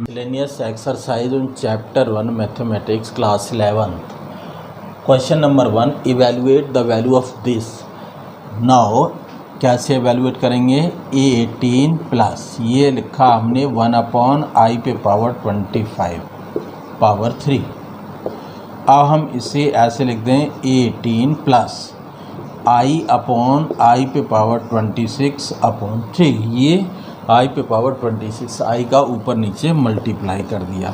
Miscellaneous exercise on chapter 1 mathematics class 11th. Question number 1, evaluate the value of this. Now कैसे evaluate करेंगे? A18 plus ये लिखा हमने 1/i पे power 25 power 3। अब हम इसे ऐसे लिख दें A18 प्लस i/i पे पावर 26/3। ये i पे पावर 26 i का ऊपर नीचे मल्टीप्लाई कर दिया।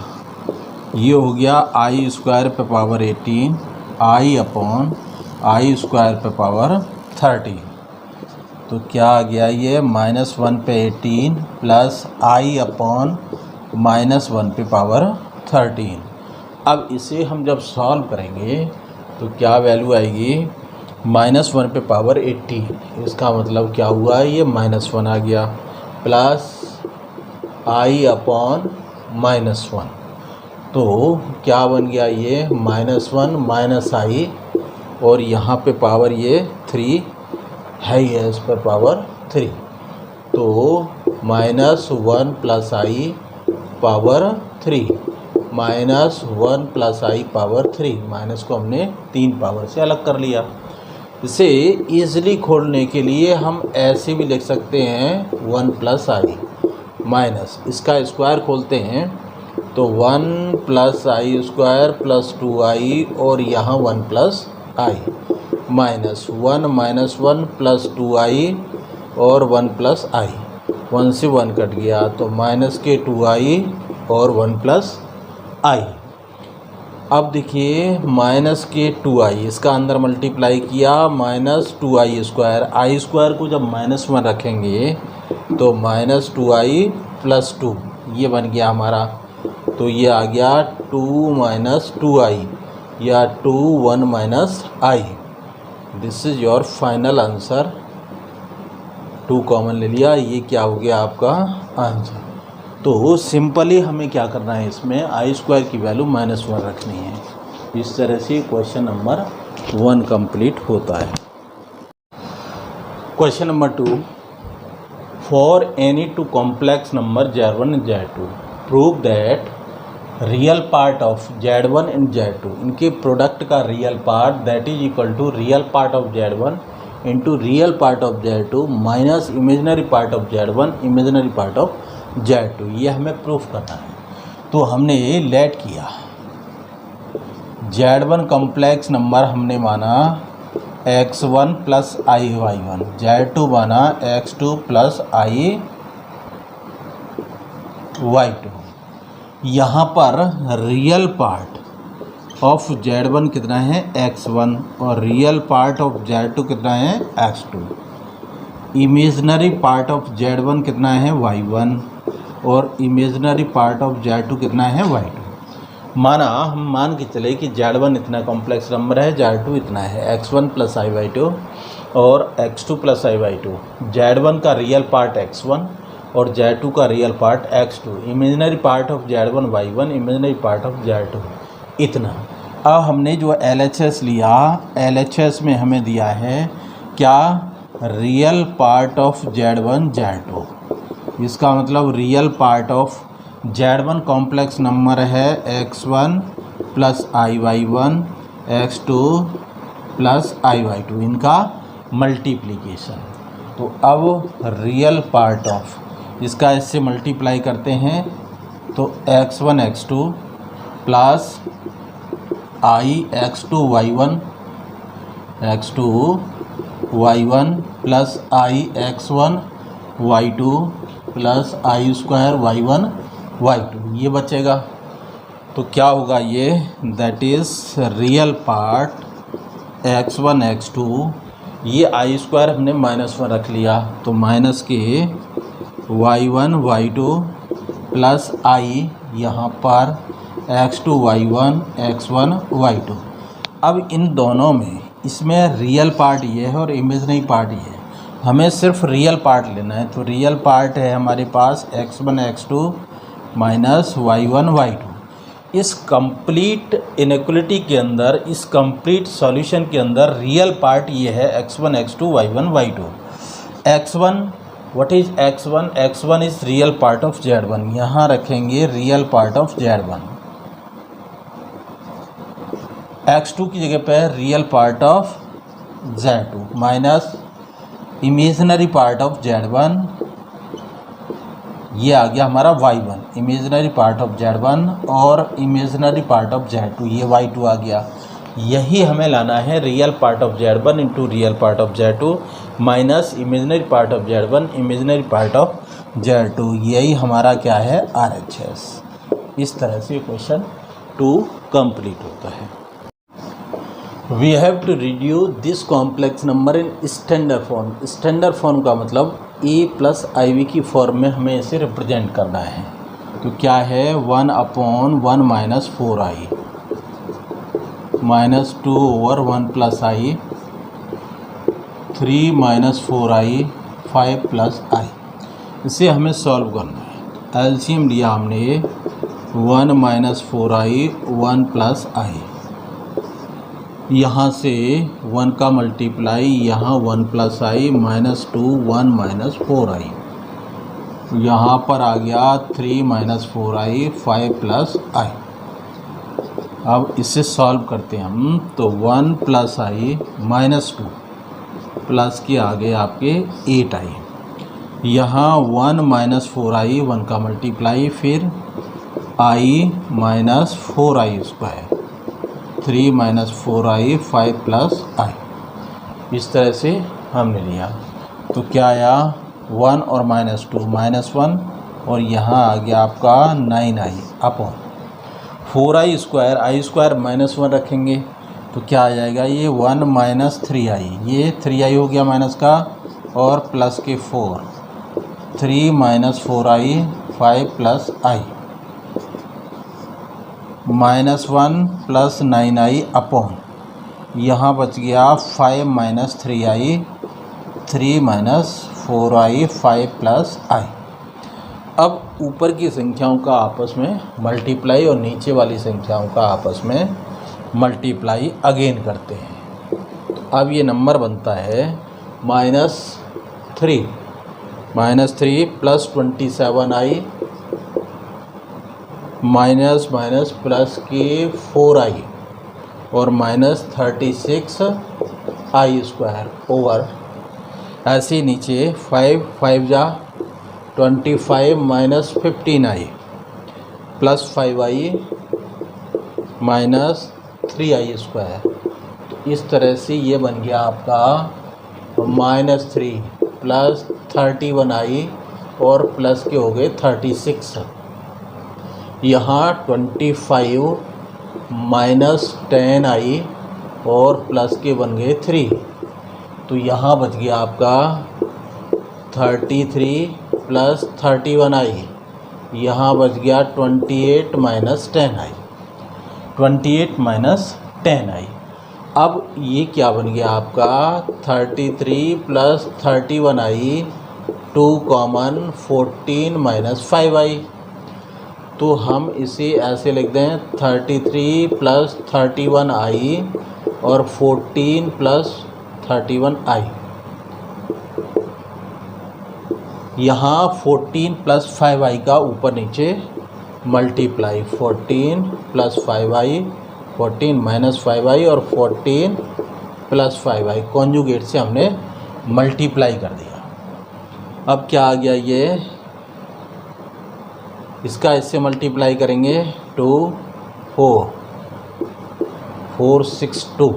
ये हो गया i² पे पावर 18 i/i² पे पावर 30। तो क्या आ गया ये -1 पे 18 प्लस i/-1 पे पावर 13। अब इसे हम जब सॉल्व करेंगे तो क्या वैल्यू आएगी? -1 पे पावर 18। इसका मतलब क्या हुआ? ये -1 आ गया प्लस i/-1। तो क्या बन गया ये? -1 माइनस i और यहाँ पे पावर ये 3 है, ये इस पर पावर 3। तो -1 plus i power 3 -1 plus i power 3। Minus को हमने 3 पावर से अलग कर लिया। इसे ईज़िली खोलने के लिए हम ऐसे भी लिख सकते हैं 1 प्लस i माइनस इसका स्क्वायर खोलते हैं तो 1 प्लस i² प्लस 2i और यहाँ 1 plus i minus 1 minus 1 plus 2i और 1 प्लस i। 1 से 1 कट गया तो माइनस के 2i और 1 प्लस i। अब देखिए माइनस के 2i इसका अंदर मल्टीप्लाई किया -2i²। i² को जब -1 रखेंगे तो -2i प्लस 2 ये बन गया हमारा। तो ये आ गया 2 माइनस 2i या 2 1 minus i। This is your final answer. 2 common ले लिया, ये क्या हो गया आपका आंसर। तो सिंपली हमें क्या करना है, इसमें i² की वैल्यू -1 रखनी है। इस तरह से क्वेश्चन नंबर 1 कंप्लीट होता है। Question number 2, for any 2 complex number Z1 and Z2 prove that real part of Z1 and Z2, इनके प्रोडक्ट का real part that is equal to real part of Z1 into real part of Z2 minus imaginary part of Z1 imaginary part of Z2। ये हमें proof करना है। तो हमने ये late किया Z1 कॉम्प्लेक्स नंबर हमने माना x1 प्लस i/y1, Z2 माना x2 प्लस i/y2। यहाँ पर रियल पार्ट ऑफ Z1 कितना है? x1 और रियल पार्ट ऑफ Z2 कितना है? x2। Imaginary part of Z1 कितना है? y1 और इमेजिनरी पार्ट ऑफ Z2 कितना है? y2। माना हम मान के चले कि Z1 इतना कॉम्प्लेक्स नंबर है, Z2 इतना है, x1 प्लस i/2 और x2 प्लस i/2। Z1 का रियल पार्ट x1 और Z2 का real part x2। Imaginary part of Z1 y1, imaginary part of Z2 इतना। अब हमने जो LHS लिया, LHS में हमें दिया है क्या? Real part of Z1 Z2। इसका मतलब real part of Z1 complex number है x1 plus i/y1 x2 plus i/y2, इनका मल्टीप्लिकेशन। तो अब रियल पार्ट ऑफ इसका इससे मल्टीप्लाई करते हैं तो x1 x2 plus i x2 y1 plus i x1 y2 plus i² y1 y2 ये बचेगा। तो क्या होगा ये? That is real part x1 x2, ये i² हमने -1 रख लिया तो माइनस के y1 y2 प्लस i यहाँ पर x2 y1 x1 y2। अब इन दोनों में इसमें रियल पार्ट ये है और इमेजिनरी पार्ट ये है। हमें सिर्फ रियल पार्ट लेना है। तो रियल पार्ट है हमारे पास x1 x2 minus y1 y2। इस कंप्लीट इनइक्वलिटी के अंदर, इस कंप्लीट सॉल्यूशन के अंदर रियल पार्ट ये है x1 x2 y1 y2। x1 what is x1? x1 is real part of z1, यहाँ रखेंगे real part of z1। x2 की जगह पे real part of z2 minus imaginary part of z1, ये आ गया हमारा y1, imaginary part of z1 और imaginary part of z2, ये y2 आ गया। यही हमें लाना है real part of z1 into real part of z2 minus imaginary part of z1 imaginary part of z2, यही हमारा क्या है RHS। इस तरह से क्वेश्चन 2 कंप्लीट होता है। We have to reduce this complex number in standard form. Standard form का मतलब a प्लस IV की फॉर्म में हमें इसे रिप्रेजेंट करना है। तो क्या है 1/1 minus 4i minus 2 over 1 plus i 3 minus 4i 5 plus i। इसे हमें सॉल्व करना है। एलसीएम लिया हमने 1 माइनस 4i 1 प्लस i, यहाँ से 1 का मल्टीप्लाई यहाँ 1 plus i minus 2 1 minus 4i, यहाँ पर आ गया 3 माइनस 4i 5 प्लस i। अब इसे सॉल्व करते हैं हम, तो 1 प्लस i माइनस 2 प्लस के आगे आपके 8i, यहाँ 1 माइनस 4i 1 का मल्टीप्लाई फिर i minus 4i square 3 minus 4i 5 plus i। इस तरह से हमने लिया। तो क्या आया 1 और माइनस 2 माइनस 1 और यहाँ आ गया आपका 9i upon 4i square, i square minus 1 रखेंगे तो क्या आ जाएगा ये 1 माइनस 3i, ये 3i हो गया माइनस का और प्लस के 4 3 minus 4i 5 plus i minus 1 plus 9i upon यहाँ बच गया 5 minus 3i 3 minus 4i 5 plus i। अब ऊपर की संख्याओं का आपस में मल्टीप्लाई और नीचे वाली संख्याओं का आपस में मल्टीप्लाई अगेन करते हैं। तो अब ये नंबर बनता है -3 plus 27i minus minus plus के 4i और माइनस 36i स्क्वायर ओवर ऐसे नीचे 5 जा 25 minus 15i plus 5i minus 3i square. तो इस तरह से ये बन गया आपका -3 प्लस 31i और प्लस के हो गए 36, यहाँ 25 माइनस 10i और प्लस के बन गए 3, तो यहाँ बच गया आपका 33 प्लस 31i, यहाँ बच गया 28 माइनस 10i 28 माइनस 10i। अब ये क्या बन गया आपका 33 plus 31i 2 common 14 minus 5i। तो हम इसे ऐसे लिख दें 33 प्लस 31i और 14 प्लस 31i, यहाँ 14 प्लस 5i का ऊपर नीचे multiply 14 plus 5i 14 minus 5i और 14 प्लस 5i कॉन्जुगेट से हमने मल्टीप्लाई कर दिया। अब क्या आ गया ये, इसका इससे मल्टीप्लाई करेंगे 2 4 6 2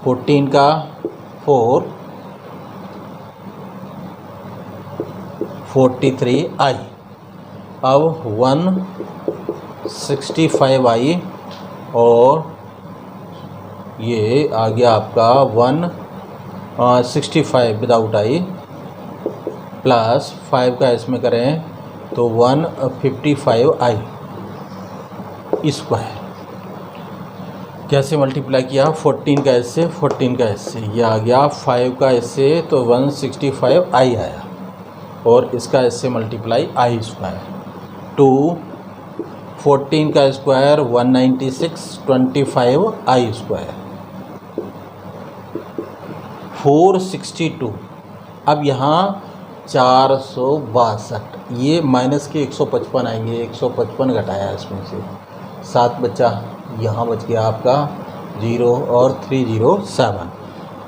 14 का 4 43i, अब 165i और ये आ गया आपका 165 विदाउट i प्लस 5 का इसमें करें तो 155i स्क्वायर। कैसे मल्टीप्लाई किया 14 का इससे 14 का इससे, ये आ गया 5 का इससे तो 165i आया और इसका इससे मल्टीप्लाई i स्क्वायर 2 14 का स्क्वायर 196 25i स्क्वायर 462। अब यहाँ 462। ये माइनस के 155 आएंगे, 155 घटाया इसमें से 7 बचा, यहाँ बच गया आपका 0 और 307।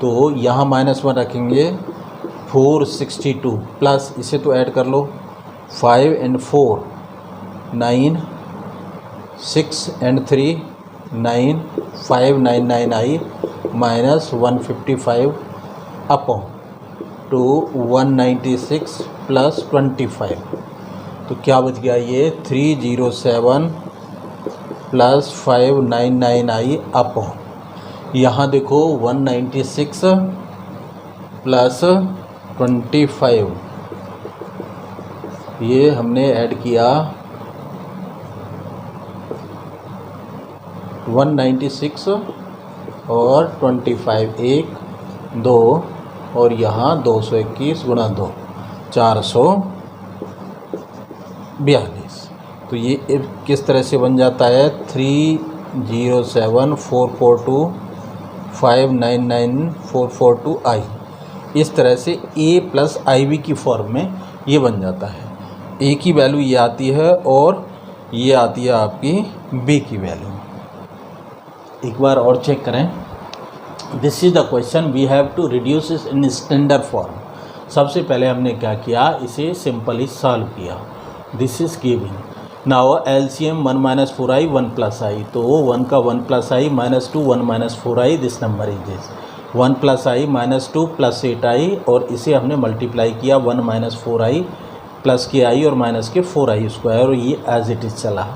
तो यहाँ -1 रखेंगे 462 प्लस इसे तो ऐड कर लो 5 and 4 9 6 and 3 9 599 I -155 upon two 196 plus 25। तो क्या बच गया ये 307 प्लस 599 आई अपॉन, यहाँ देखो 196 प्लस 25, ये हमने ऐड किया 196 और 25, 1 2 और यहाँ 221 गुणा 2 442। तो ये किस तरह से बन जाता है 3074425999442 आई। इस तरह से a प्लस आई बी की फॉर्म में ये बन जाता है। a की वैल्यू ये आती है और ये आती है आपकी b की वैल्यू। एक बार और चेक करें। This is the question, we have to reduce इस इन स्टैंडर्ड फॉर्म। सबसे पहले हमने क्या किया, इसे सिंपली सॉल्व किया। This is given. Now LCM 1 - 4i 1 + i, तो 1 का 1 + i -2 1 - 4i, this number is this 1 + i -2 + 8i, और इसे हमने मल्टीप्लाई किया 1 - 4i प्लस के i और माइनस के 4i स्क्वायर, और ये एज इट इज़ चला।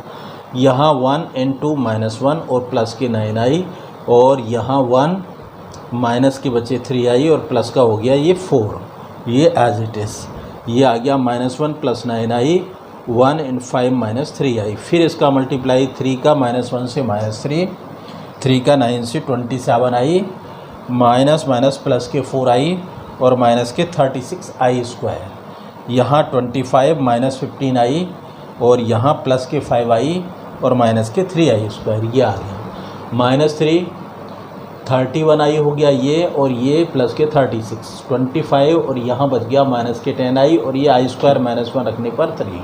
यहाँ 1 and 2 -1 और प्लस के 9i, और यहाँ 1 माइनस के बचे 3i और प्लस का हो गया ये 4, ये एज इट इज़। ये आ गया -1 + 9i 1 and 5 - 3i। फिर इसका मल्टीप्लाई 3 का -1 से -3, 3 का 9 से 27i, माइनस माइनस प्लस के 4i और माइनस के 36i स्क्वायर। यहाँ 25 - 15i और यहाँ प्लस के 5i और माइनस के 3i स्क्वायर, ये आ गया। -3 31i हो गया ये, और ये प्लस के 36 25, और यहाँ बच गया माइनस के 10i, और ये i स्क्वायर -1 रखने पर 3।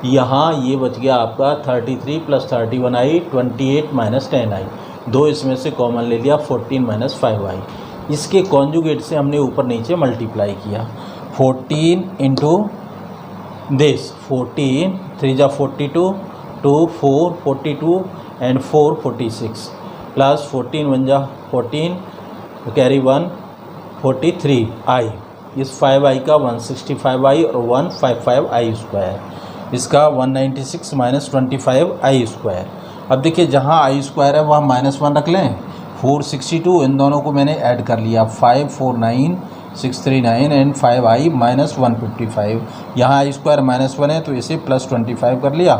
यहाँ ये बच गया आपका 33 + 31i 28 - 10i, 2 इसमें से कॉमन ले लिया 14 - 5i। इसके कॉन्जुगेट से हमने ऊपर नीचे मल्टीप्लाई किया 14 into this 14 3 × 42 2 4 42 and 4 46 plus 14 1 × 14 carry 1 43i, इस 5i का 165i और 155i स्क्वायर, इसका 196 - 25i स्क्वायर। अब देखिए जहाँ i स्क्वायर है वहाँ -1 रख लें, 462 इन दोनों को मैंने ऐड कर लिया 549 639 एंड 5i - 155। यहाँ i स्क्वायर -1 है तो इसे +25 कर लिया।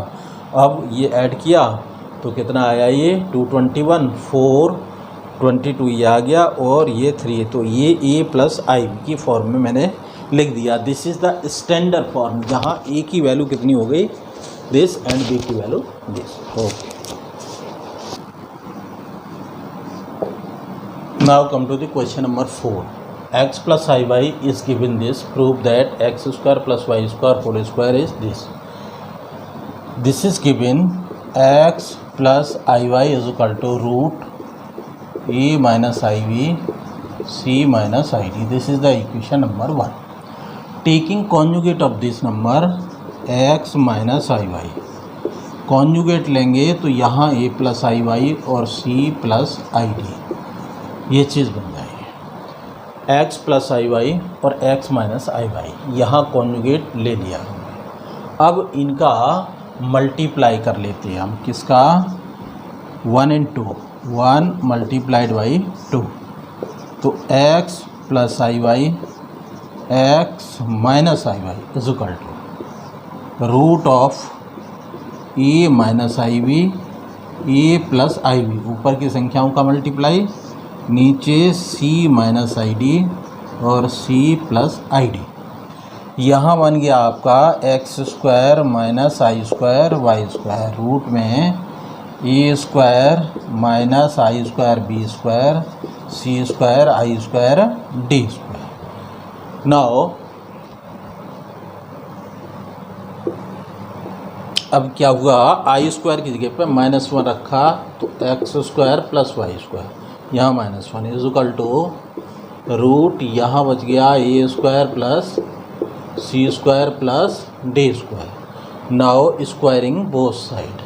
अब ये ऐड किया तो कितना आया, ये 221 422 ये आ गया, और ये 3, तो ये a + i की फॉर्म में मैंने लिख दिया। This is the standard form, जहाँ a की वैल्यू कितनी हो गई दिस एंड b की value this. Okay, now come to the question number 4। x + iy is given this, prove that x² + y² whole square is this. This is given x + iy is equal to root a - iv c - id. This is the equation number 1. Taking conjugate of this number x - iy, conjugate लेंगे तो यहाँ a + iy और c + id, ये चीज़ बन जाएगी। x + iy और x - iy, यहाँ conjugate ले लिया। अब इनका मल्टीप्लाई कर लेते हैं हम, किसका 1 and 2, 1 × 2, तो x + iy x - iy is equal to root of a - iv a + iv, ऊपर की संख्याओं का मल्टीप्लाई, नीचे c - id और c + id। यहाँ बन गया आपका x² - i² y², रूट में a² - i² b² c² i² d²। Now अब क्या हुआ, आई स्क्वायर की जगह पे -1 रखा तो x square plus y square, यहाँ -1 इज इक्वल टू रूट, यहाँ बच गया a square plus c square plus d square. Now squaring both side,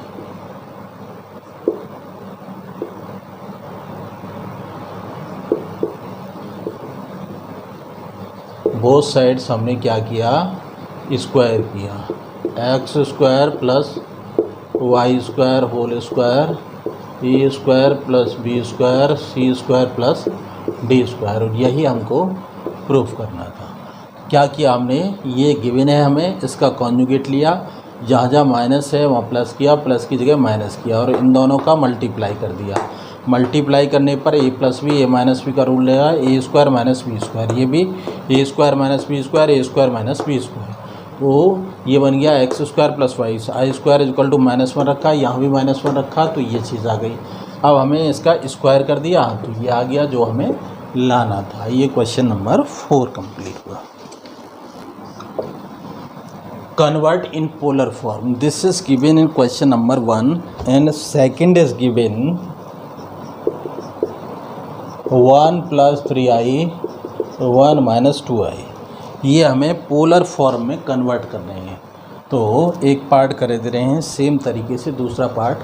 both sides हमने क्या किया, स्क्वायर किया। X square plus y square whole square, a square plus b square c square plus d square, और यही हमको proof करना था। क्या किया हमने, ये गिवन है हमें, इसका कॉन्जुगेट लिया, जहाँ जहाँ माइनस है वहाँ प्लस किया, प्लस की जगह माइनस किया, और इन दोनों का मल्टीप्लाई कर दिया। मल्टीप्लाई करने पर a plus b a minus b का रूल लेगा, a square minus b square, ये भी a square minus b square, a square minus b square, तो ये बन गया x square plus y, i square equal to -1 रखा, यहाँ भी -1 रखा, तो ये चीज़ आ गई। अब हमें इसका स्क्वायर कर दिया तो ये आ गया जो हमें लाना था। ये क्वेश्चन नंबर 4 कंप्लीट हुआ। Convert in polar form, this is given in question number 1 and second is given 1 plus 3i 1 minus 2i। ये हमें पोलर फॉर्म में कन्वर्ट करने हैं, तो एक पार्ट कर दे रहे हैं, सेम तरीके से दूसरा पार्ट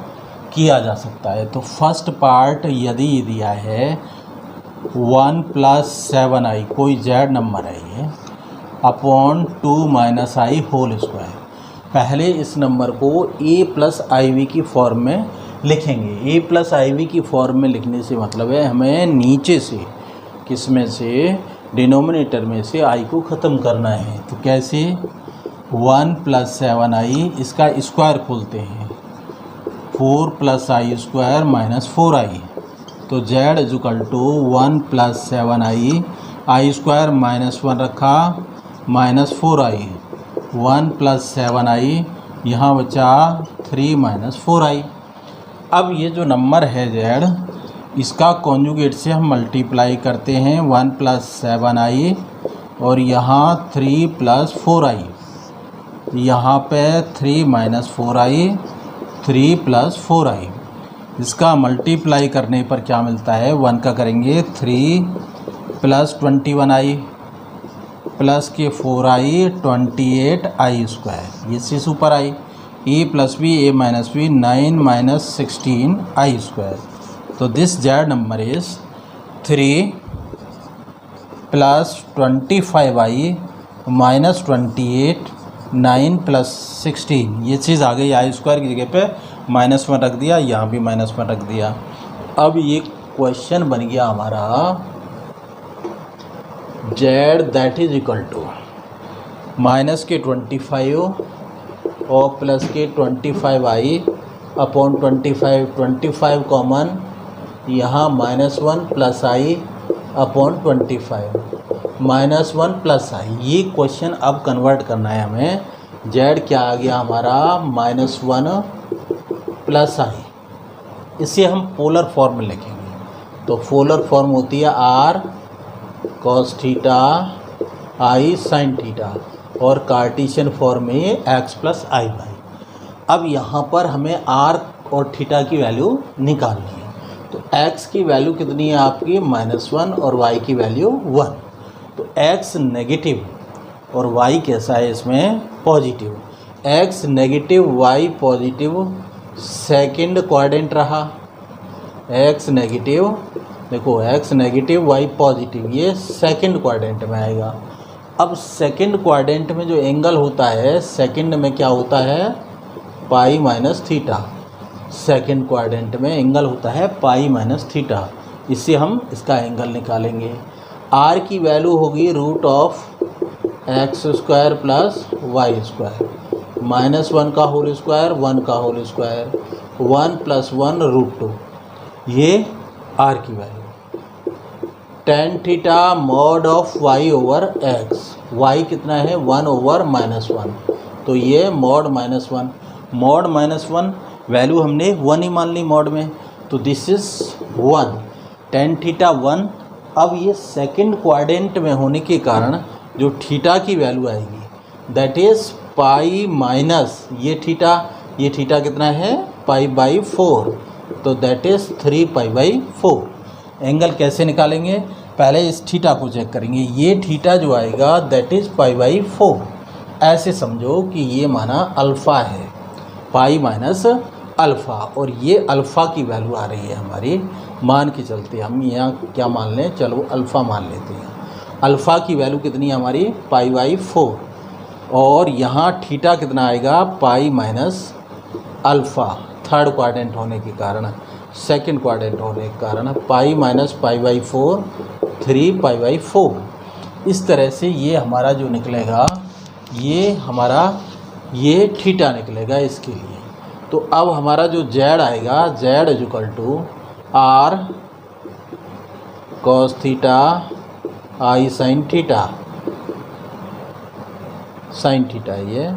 किया जा सकता है। तो फर्स्ट पार्ट यदि दिया है 1 plus 7i, कोई जेड नंबर है ये, अपॉन 2 माइनस आई होल स्क्वायर। पहले इस नंबर को a प्लस आई वी की फॉर्म में लिखेंगे। a प्लस आई वी की फॉर्म में लिखने से मतलब है हमें नीचे से, किस में से, डिनोमिनेटर में से i को ख़त्म करना है। तो कैसे, 1 प्लस 7i, इसका स्क्वायर खोलते हैं, 4 plus i square minus 4i, तो z is equal to 1 plus 7i, i square -1 रखा, -4i, 1 प्लस 7i, यहाँ बचा 3 माइनस 4i। अब ये जो नंबर है z, इसका कॉन्जुगेट से हम मल्टीप्लाई करते हैं, 1 प्लस 7i और यहाँ 3 प्लस 4i, यहाँ पे 3 माइनस 4i, 3 प्लस 4i। इसका मल्टीप्लाई करने पर क्या मिलता है, 1 का करेंगे 3 प्लस 21i प्लस के 4i 28i स्क्वायर, ये c super i, a plus b a minus b 9 minus 16i square. तो this z number is 3 plus 25i minus 28 9 plus 16, ये चीज़ आ गई। आई स्क्वायर की जगह पे -1 रख दिया, यहाँ भी -1 रख दिया। अब ये क्वेश्चन बन गया हमारा z that is equal to minus के 25 और प्लस के 25i अपॉन 25 कॉमन, यहाँ -1 plus i upon 25 -1 plus i। ये क्वेश्चन अब कन्वर्ट करना है हमें। z क्या आ गया हमारा, -1 प्लस i, इसे हम पोलर फॉर्म में लिखेंगे। तो पोलर फॉर्म होती है r cos theta i sin theta, और कार्टेशियन फॉर्म में x प्लस आई वाई। अब यहाँ पर हमें r और थीटा की वैल्यू निकालनी है। तो x की वैल्यू कितनी है आपकी, -1 और y की वैल्यू 1। तो x नेगेटिव और y कैसा है इसमें, positive. x negative y positive, second quadrant रहा। x नेगेटिव, देखो x नेगेटिव y पॉजिटिव, ये सेकंड क्वाड्रेंट में आएगा। अब सेकंड क्वाड्रेंट में जो एंगल होता है, सेकंड में क्या होता है, pi minus theta. Second quadrant में एंगल होता है पाई माइनस थीटा, इससे हम इसका एंगल निकालेंगे। r की वैल्यू होगी √x² प्लस वाई स्क्वायर, -1 का होल स्क्वायर 1 का होल स्क्वायर, 1 + 1 √2, ये r की value. tan theta mod of y over x, y कितना है 1/-1, तो ये मॉड -1, मॉड -1 वैल्यू हमने 1 ही मान ली मॉड में, तो दिस इज 1, tan थीटा 1। अब ये सेकंड क्वाड्रेंट में होने के कारण जो थीटा की वैल्यू आएगी दैट इज़ पाई माइनस ये थीटा ये थीटा कितना है π/4, तो दैट इज़ 3π/4। एंगल कैसे निकालेंगे, पहले इस थीटा को चेक करेंगे। ये थीटा जो आएगा दैट इज़ π/4। ऐसे समझो कि ये माना अल्फ़ा है, पाई माइनस अल्फ़ा, और ये अल्फ़ा की वैल्यू आ रही है हमारी, मान के चलते हम यहाँ क्या मान लें, चलो अल्फ़ा मान लेते हैं। अल्फ़ा की वैल्यू कितनी है हमारी π/4, और यहाँ थीटा कितना आएगा पाई माइनस अल्फ़ा, थर्ड क्वाड्रेंट होने के कारण, सेकंड क्वाड्रेंट होने के कारण पाई माइनस π/4 3π/4। इस तरह से ये हमारा जो निकलेगा ये हमारा ये थीटा निकलेगा इसके लिए। तो अब हमारा जो जेड आएगा, Z equal to R cos theta I sine theta, sine theta ये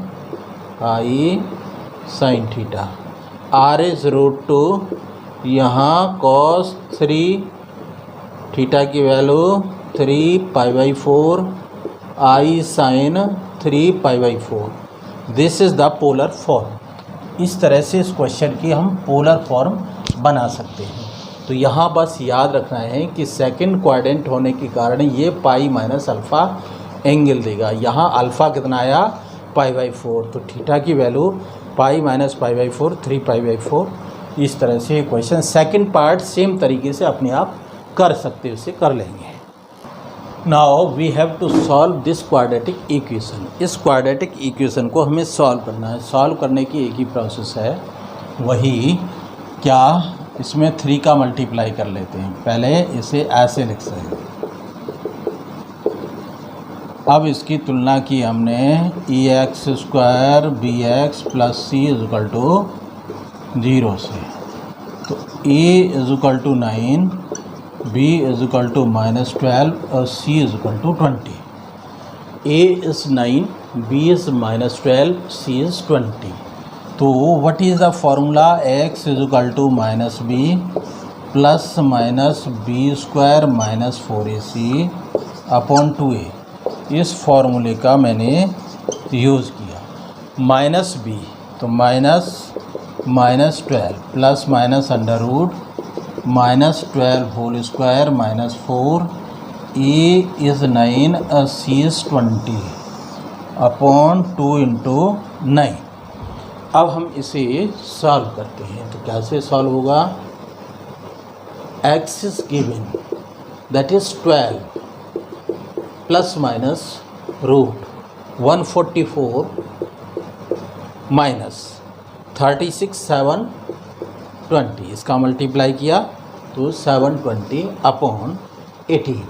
I sine theta, R is √2, यहाँ कॉस 3 थीटा की value 3π/4 I sine 3π/4। This is the polar form. इस तरह से इस क्वेश्चन की हम पोलर फॉर्म बना सकते हैं। तो यहाँ बस याद रखना है कि सेकंड क्वाड्रेंट होने के कारण ये पाई माइनस अल्फ़ा एंगल देगा। यहाँ अल्फ़ा कितना आया π/4, तो थीटा की वैल्यू पाई माइनस π/4 3π/4। इस तरह से क्वेश्चन सेकंड पार्ट सेम तरीके से अपने आप कर सकते, उसे कर लेंगे। Now we have to solve this quadratic equation. इस क्वाड्रेटिक इक्वेशन को हमें सॉल्व करना है। सॉल्व करने की एक ही प्रोसेस है, वही क्या, इसमें 3 का मल्टीप्लाई कर लेते हैं। पहले इसे ऐसे लिख सकते हैं। अब इसकी तुलना की हमने EX² BX + C = 0 से, तो A = 9, B = -12 और C = 20। A is 9, B is -12, C is 20। तो what is the formula? X = -b + -b² - 4AC upon 2A। इस फॉर्मूले का मैंने यूज़ किया। -b तो -12 plus minus under root -12 whole square -4, A is 9 C is 20 upon 2 × 9। अब हम इसे सॉल्व करते हैं। तो कैसे सॉल्व होगा? X is given, that is 12 plus minus root 144 minus 36 7 20, इसका मल्टीप्लाई किया तो 720 अपॉन 18।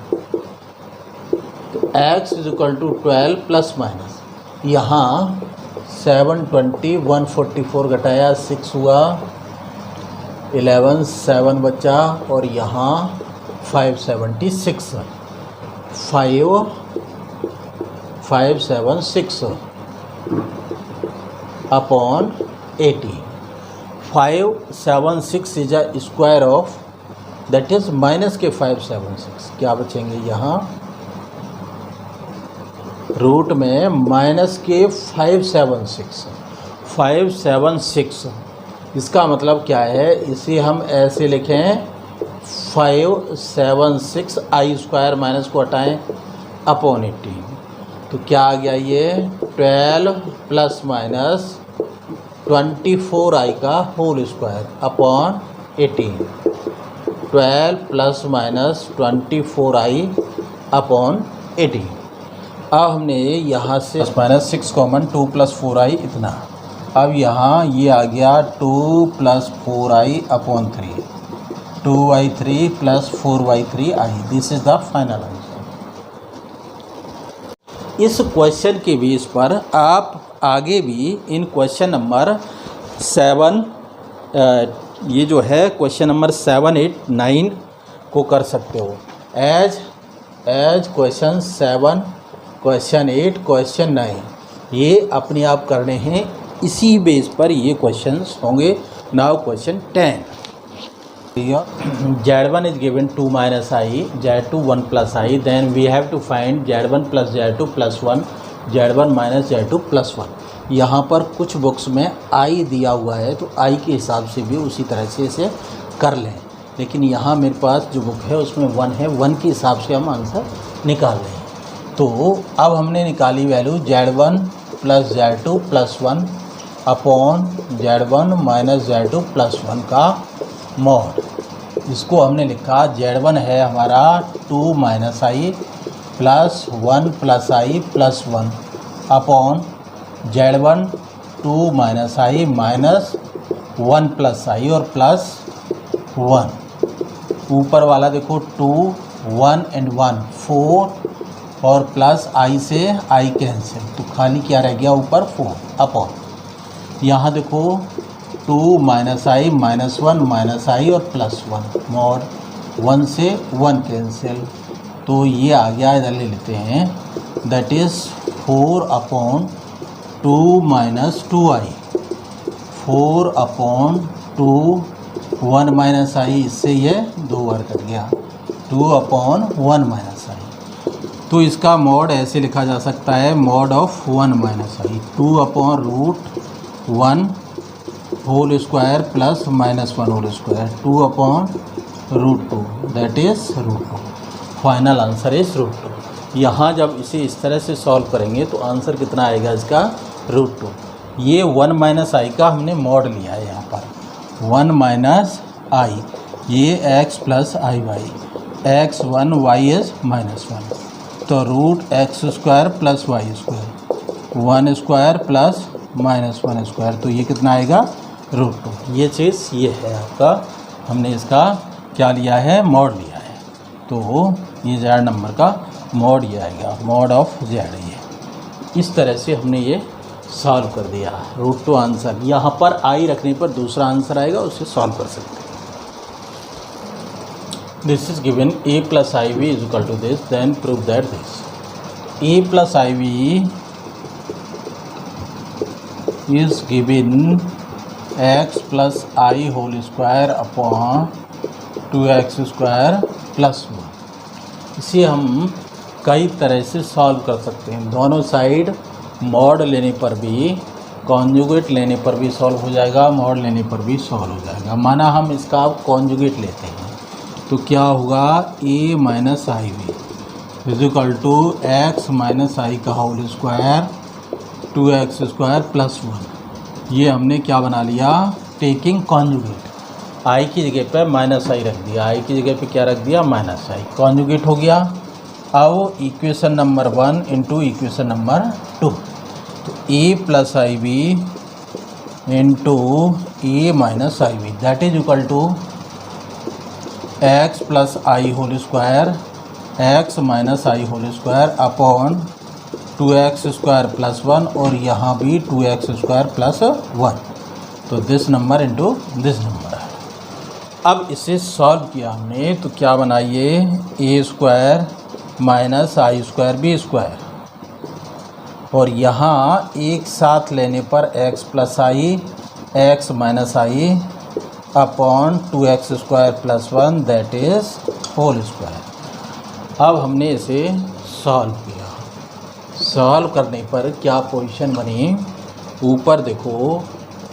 तो x = 12 प्लस माइनस, यहाँ 720 144 घटाया 6 हुआ, 11 7 बचा, और यहाँ 576 576 upon 80। 576 is a square of, that is minus के 576, क्या बचेंगे यहाँ रूट में माइनस के 576। इसका मतलब क्या है? इसे हम ऐसे लिखें 576 I² माइनस को हटाएं अपॉन 18, तो क्या आ गया ये 12 प्लस माइनस 24I का whole square upon 18, 12 plus minus 24I upon 18। अब हमने यहाँ से माइनस 6 कॉमन, 2 + 4I इतना। अब यहाँ ये आ गया 2 + 4I upon 3, 2I3 + 4Y3I। This is the final answer. इस क्वेश्चन के बेस पर आप आगे भी इन क्वेश्चन नंबर 7, ये जो है क्वेश्चन नंबर 7 8 9 को कर सकते हो। एज क्वेश्चन 7 क्वेश्चन 8 क्वेश्चन 9 ये अपने आप करने हैं। इसी बेस पर ये क्वेश्चंस होंगे। Now question 10, Z1 is given 2 - I, Z2 1 + I, then we have to find Z1 + Z2 + 1, Z1 - Z2 + 1। यहाँ पर कुछ बुक्स में आई दिया हुआ है तो आई के हिसाब से भी उसी तरह से इसे कर लें, लेकिन यहाँ मेरे पास जो बुक है उसमें 1 है, 1 के हिसाब से हम आंसर निकाल रहे हैं। तो अब हमने निकाली value Z1 + Z2 + 1 upon Z1 - Z2 + 1 का मॉड। इसको हमने लिखा Z1 है हमारा 2 - i + 1 + i + 1 upon Z1 2 - i - 1 + i और प्लस 1। ऊपर वाला देखो 2 1 and 1 4 और प्लस i से i कैंसिल, तो खाली क्या रह गया ऊपर 4 अपॉन। यहाँ देखो 2 - i - 1 - i और प्लस 1 मॉड 1 से 1 कैंसिल, तो ये आ गया, इधर ले लेते हैं, that is 4 upon 2 - 2i 4 upon 2 1 - i, इससे ये 2 बार कट गया 2 अपॉन 1 - i। तो इसका मॉड ऐसे लिखा जा सकता है mod of 1 - i 2 upon √1 whole square plus -1 whole square 2 upon √2 that is √2। Final answer is √2। यहाँ जब इसे इस तरह से सॉल्व करेंगे तो आंसर कितना आएगा इसका √2। ये 1 - i का हमने मॉड लिया है यहाँ पर 1 - i, ये x + iy, x1 y is -1, तो √x² + y² 1 square plus -1 square, तो ये कितना आएगा √2। ये चीज़ ये है आपका, हमने इसका क्या लिया है मॉड लिया है, तो ये Z नंबर का मॉड ये आएगा मॉड ऑफ Z। ये इस तरह से हमने ये सॉल्व कर दिया √2 आंसर। यहाँ पर i रखने पर दूसरा आंसर आएगा, उसे सॉल्व कर सकते हैं। This is given a + iv = this, then prove that this a + iv is given x + i whole square upon 2x² + 1। इसे हम कई तरह से सॉल्व कर सकते हैं, दोनों साइड मॉड लेने पर भी, कॉन्जुगेट लेने पर भी सॉल्व हो जाएगा, मॉड लेने पर भी सॉल्व हो जाएगा। माना हम इसका कॉन्जुगेट लेते हैं तो क्या होगा a - iv = x - i का होल स्क्वायर 2x² + 1। ये हमने क्या बना लिया टेकिंग कॉन्जुगेट, i की जगह पर -i रख दिया, i की जगह पे क्या रख दिया -i, कॉन्जुगेट हो गया। अब equation number 1 into equation number 2, तो a + iv into a - iv that is equal to x + i whole square x - i whole square upon 2x² + 1 और यहाँ भी 2x² + 1, तो this number into this number है। अब इसे सॉल्व किया हमने तो क्या बनाइए a² -i² b² और यहाँ एक साथ लेने पर x + i x - i upon 2x² + 1 that is whole square. अब हमने इसे सॉल्व किया, सॉल्व करने पर क्या पोजीशन बनी, ऊपर देखो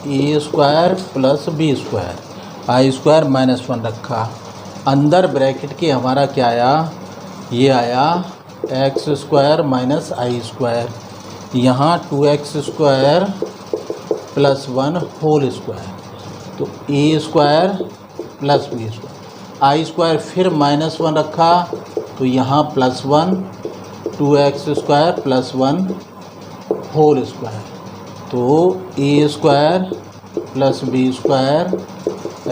a² + b², i² -1 रखा, अंदर ब्रैकेट के हमारा क्या आया, ये आया x² - i², यहाँ 2x² + 1 होल स्क्वायर, तो a² + b², i² फिर -1 रखा तो यहाँ +1 2x² + 1 होल स्क्वायर, तो a² + b²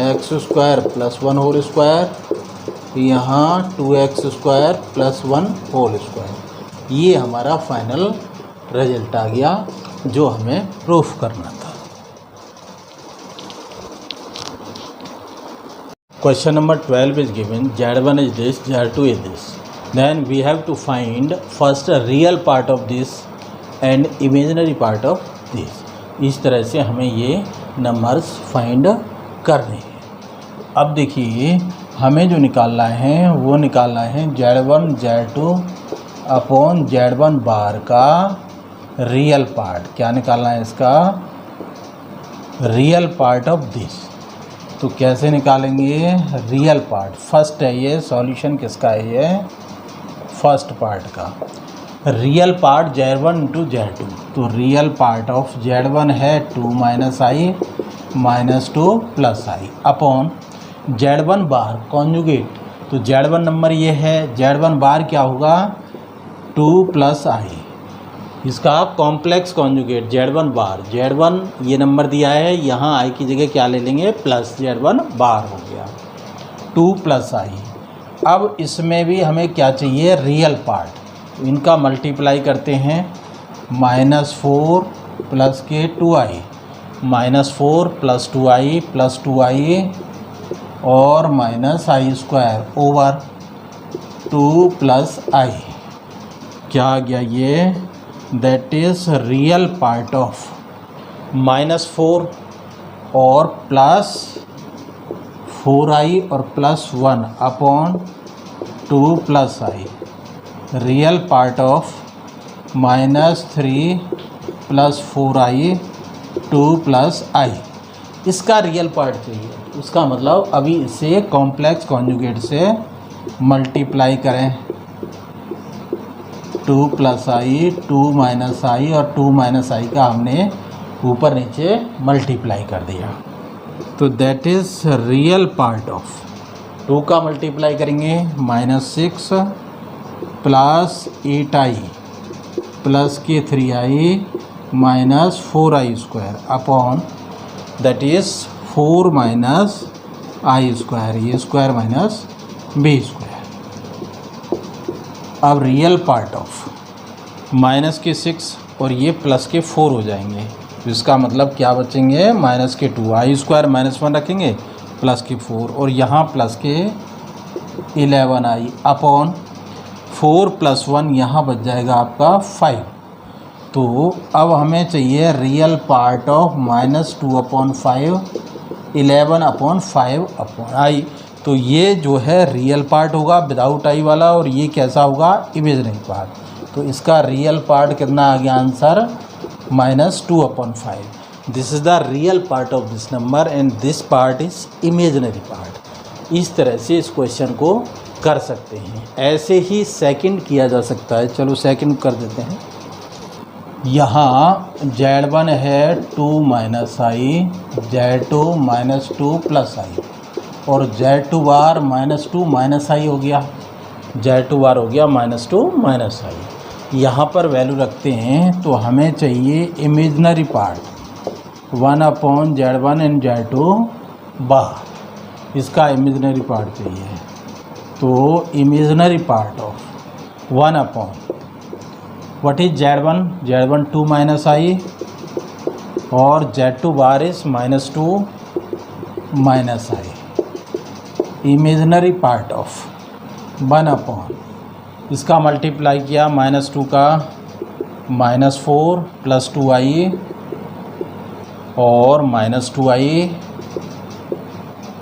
x² + 1 whole square, यहाँ 2x² + 1 होल स्क्वायर। ये हमारा फाइनल रिजल्ट आ गया जो हमें प्रूफ करना था। Question number 12 is given, Z1 is this, Z2 is this. Then we have to find first a real part of this and imaginary part of this. इस तरह से हमें ये नंबर्स फाइंड करने हैं। अब देखिए हमें जो निकालना है वो निकालना है Z1 Z2 अपॉन Z1 बार का रियल पार्ट, क्या निकालना है इसका, रियल पार्ट ऑफ दिस। तो कैसे निकालेंगे रियल पार्ट, फर्स्ट है ये सॉल्यूशन किसका है, ये फर्स्ट पार्ट का। Real part Z1 into Z2, तो रियल पार्ट ऑफ Z1 है 2 माइनस आई माइनस 2 प्लस आई अपॉन Z1 बार कॉन्जुगेट, तो Z1 नंबर ये है, Z1 बार क्या होगा 2 प्लस आई, इसका कॉम्प्लेक्स कॉन्जुगेट Z1 बार, Z1 ये नंबर दिया है, यहाँ आई की जगह क्या ले लेंगे प्लस Z1 बार हो गया 2 प्लस आई। अब इसमें भी हमें क्या चाहिए रियल पार्ट, इनका मल्टीप्लाई करते हैं, -4 प्लस के 2i, -4 plus 2i plus 2i और minus i square over 2 plus i, क्या आ गया ये, that is real part of -4 और प्लस 4i और plus 1 upon 2 plus i, real part of -3 plus 4i 2 plus i, इसका रियल पार्ट चाहिए। उसका मतलब अभी इसे कॉम्प्लेक्स कॉन्जुगेट से मल्टीप्लाई करें, 2 प्लस आई 2 माइनस आई और 2 माइनस आई का हमने ऊपर नीचे मल्टीप्लाई कर दिया, तो that is real part of 2 का मल्टीप्लाई करेंगे -6 प्लस 8i प्लस के 3i minus 4i square upon that is 4 minus i square, ये स्क्वायर माइनस बी स्क्वायर। अब रियल पार्ट ऑफ माइनस के 6 और ये प्लस के 4 हो जाएंगे, तो इसका मतलब क्या बचेंगे माइनस के 2, आई स्क्वायर -1 रखेंगे प्लस के 4 और यहाँ प्लस के 11i अपॉन 4 प्लस 1 यहाँ बच जाएगा आपका 5। तो अब हमें चाहिए real part of -2/5 11/5 upon I, तो ये जो है रियल पार्ट होगा विदाउट आई वाला और ये कैसा होगा इमेजिनरी पार्ट, तो इसका रियल पार्ट कितना आ गया answer -2/5। This is the real part of this number and this part is imaginary part. इस तरह से इस क्वेश्चन को कर सकते हैं, ऐसे ही सेकंड किया जा सकता है। चलो सेकंड कर देते हैं। यहाँ Z1 है 2 माइनस आई, Z2 -2 प्लस आई और Z2 बार -2 माइनस आई हो गया, Z2 बार हो गया -2 माइनस आई। यहाँ पर वैल्यू रखते हैं तो हमें चाहिए imaginary part 1/Z1 and Z2 बार, इसका इमेजनरी पार्ट चाहिए। तो imaginary part of 1 upon what is Z1 2 minus i और Z2 bar is -2 minus i, imaginary part of 1 upon इसका मल्टीप्लाई किया -2 का -4 प्लस 2i और -2i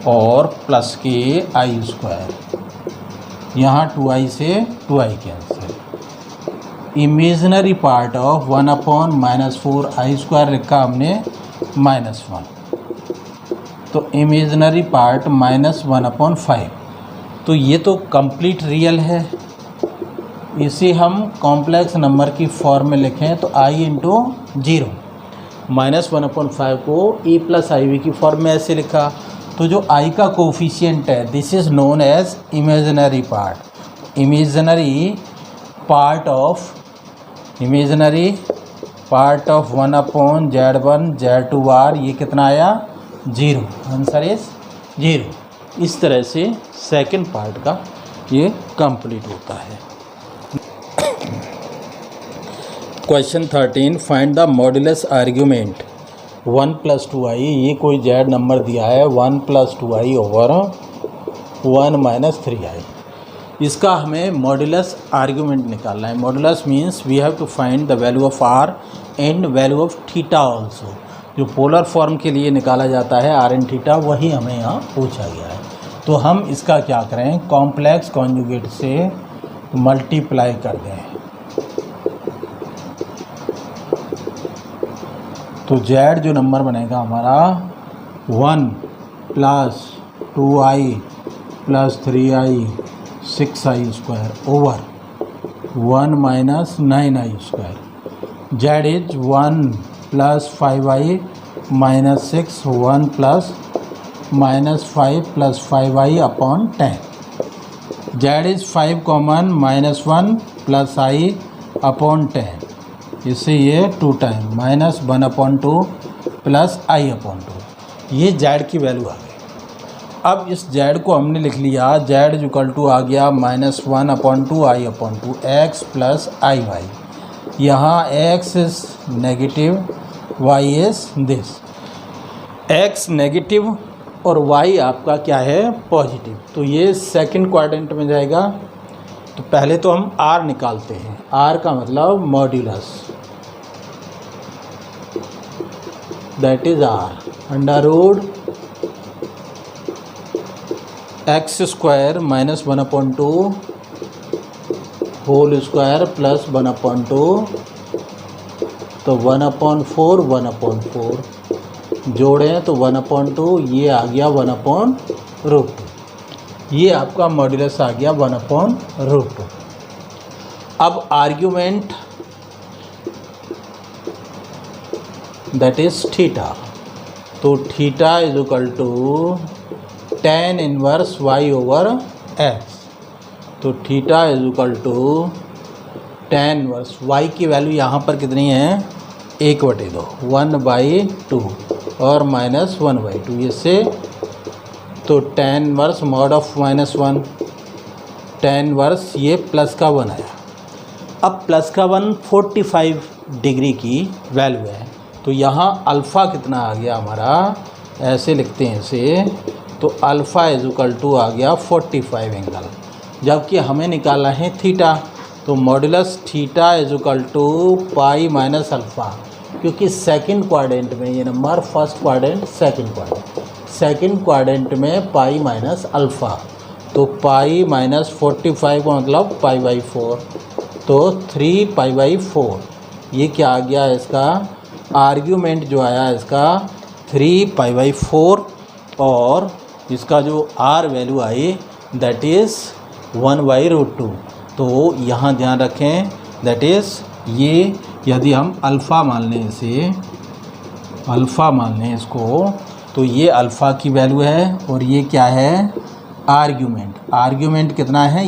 और प्लस के आई स्क्वायर, यहाँ 2i से 2i cancel, imaginary part of 1/-4 I square लिखा हमने -1, तो इमेजनरी पार्ट -1/5। तो ये तो कंप्लीट रियल है, इसे हम कॉम्प्लेक्स नंबर की फॉर्म में लिखें तो i इंटू 0 -1/5 को e प्लस आई की फॉर्म में ऐसे लिखा। तो जो i का कोफिशिएंट है this is known as imaginary part, imaginary part of 1/Z1 Z2 bar, ये कितना आया 0, आंसर इज 0। इस तरह से सेकंड पार्ट का ये कंप्लीट होता है। Question 13, find the modulus argument 1 + 2i, ये कोई z नंबर दिया है 1 + 2i ओवर 1 - 3i, इसका हमें मॉड्यूलस आर्ग्यूमेंट निकालना है। Modulus means we have to find the value of r and value of theta also, जो पोलर फॉर्म के लिए निकाला जाता है r एंड थीटा, वही हमें यहाँ पूछा गया है। तो हम इसका क्या करें, कॉम्प्लेक्स कॉन्जुगेट से मल्टीप्लाई कर दें। तो जेड जो नंबर बनेगा हमारा 1 plus 2i plus 3i 6i square over 1 minus 9i square. Z is 1 plus 5i minus 6 1 plus minus 5 plus 5i upon 10। Z is 5 common minus 1 plus i upon 10, इससे ये 2 time minus 1 upon 2 plus i upon 2, ये Z की value आ गई। अब इस Z को हमने लिख लिया, जेड इज इक्वल टू आ गया minus 1 upon 2 i upon 2 x plus i y. यहाँ x is negative, y is this. x negative और y आपका क्या है पॉजिटिव, तो ये सेकंड क्वाड्रेंट में जाएगा। तो पहले तो हम r निकालते हैं, r का मतलब modulus, that is r under root x square minus 1 upon 2 whole square plus 1 upon 2, तो 1 अपॉन 4 1 अपॉन 4 जोड़ें तो 1 अपॉन 2, ये आ गया 1 अपॉन रूट 2, ये आपका मॉड्यूलस आ गया 1 अपॉन रूट 2। अब आर्ग्यूमेंट दैट इज थीटा, तो theta is equal to tan inverse y over x, तो theta is equal to tan inverse y की वैल्यू यहाँ पर कितनी है 1/2 1/2 और माइनस 1/2, इससे तो tan inverse mod of -1, tan inverse ये प्लस का 1 आया। अब प्लस का 1 45 डिग्री की वैल्यू है, तो यहाँ अल्फ़ा कितना आ गया हमारा, ऐसे लिखते हैं इसे, तो अल्फ़ा इज इक्वल टू आ गया 45 एंगल, जबकि हमें निकालना है थीटा, तो modulus theta is equal to pi minus alpha, क्योंकि सेकंड क्वाड्रेंट में ये नंबर, फर्स्ट क्वाड्रेंट सेकंड क्वाड्रेंट में पाई माइनस अल्फ़ा, तो पाई माइनस 45 का मतलब π/4, तो 3π/4, ये क्या आ गया इसका आर्ग्यूमेंट जो आया इसका 3π/4, और इसका जो r value I that is 1/√2। तो यहाँ ध्यान रखें, दैट इज़ ये यदि हम अल्फ़ा मान लें, इसे अल्फ़ा मान लें इसको, तो ये अल्फ़ा की वैल्यू है, और ये क्या है आर्ग्यूमेंट कितना है,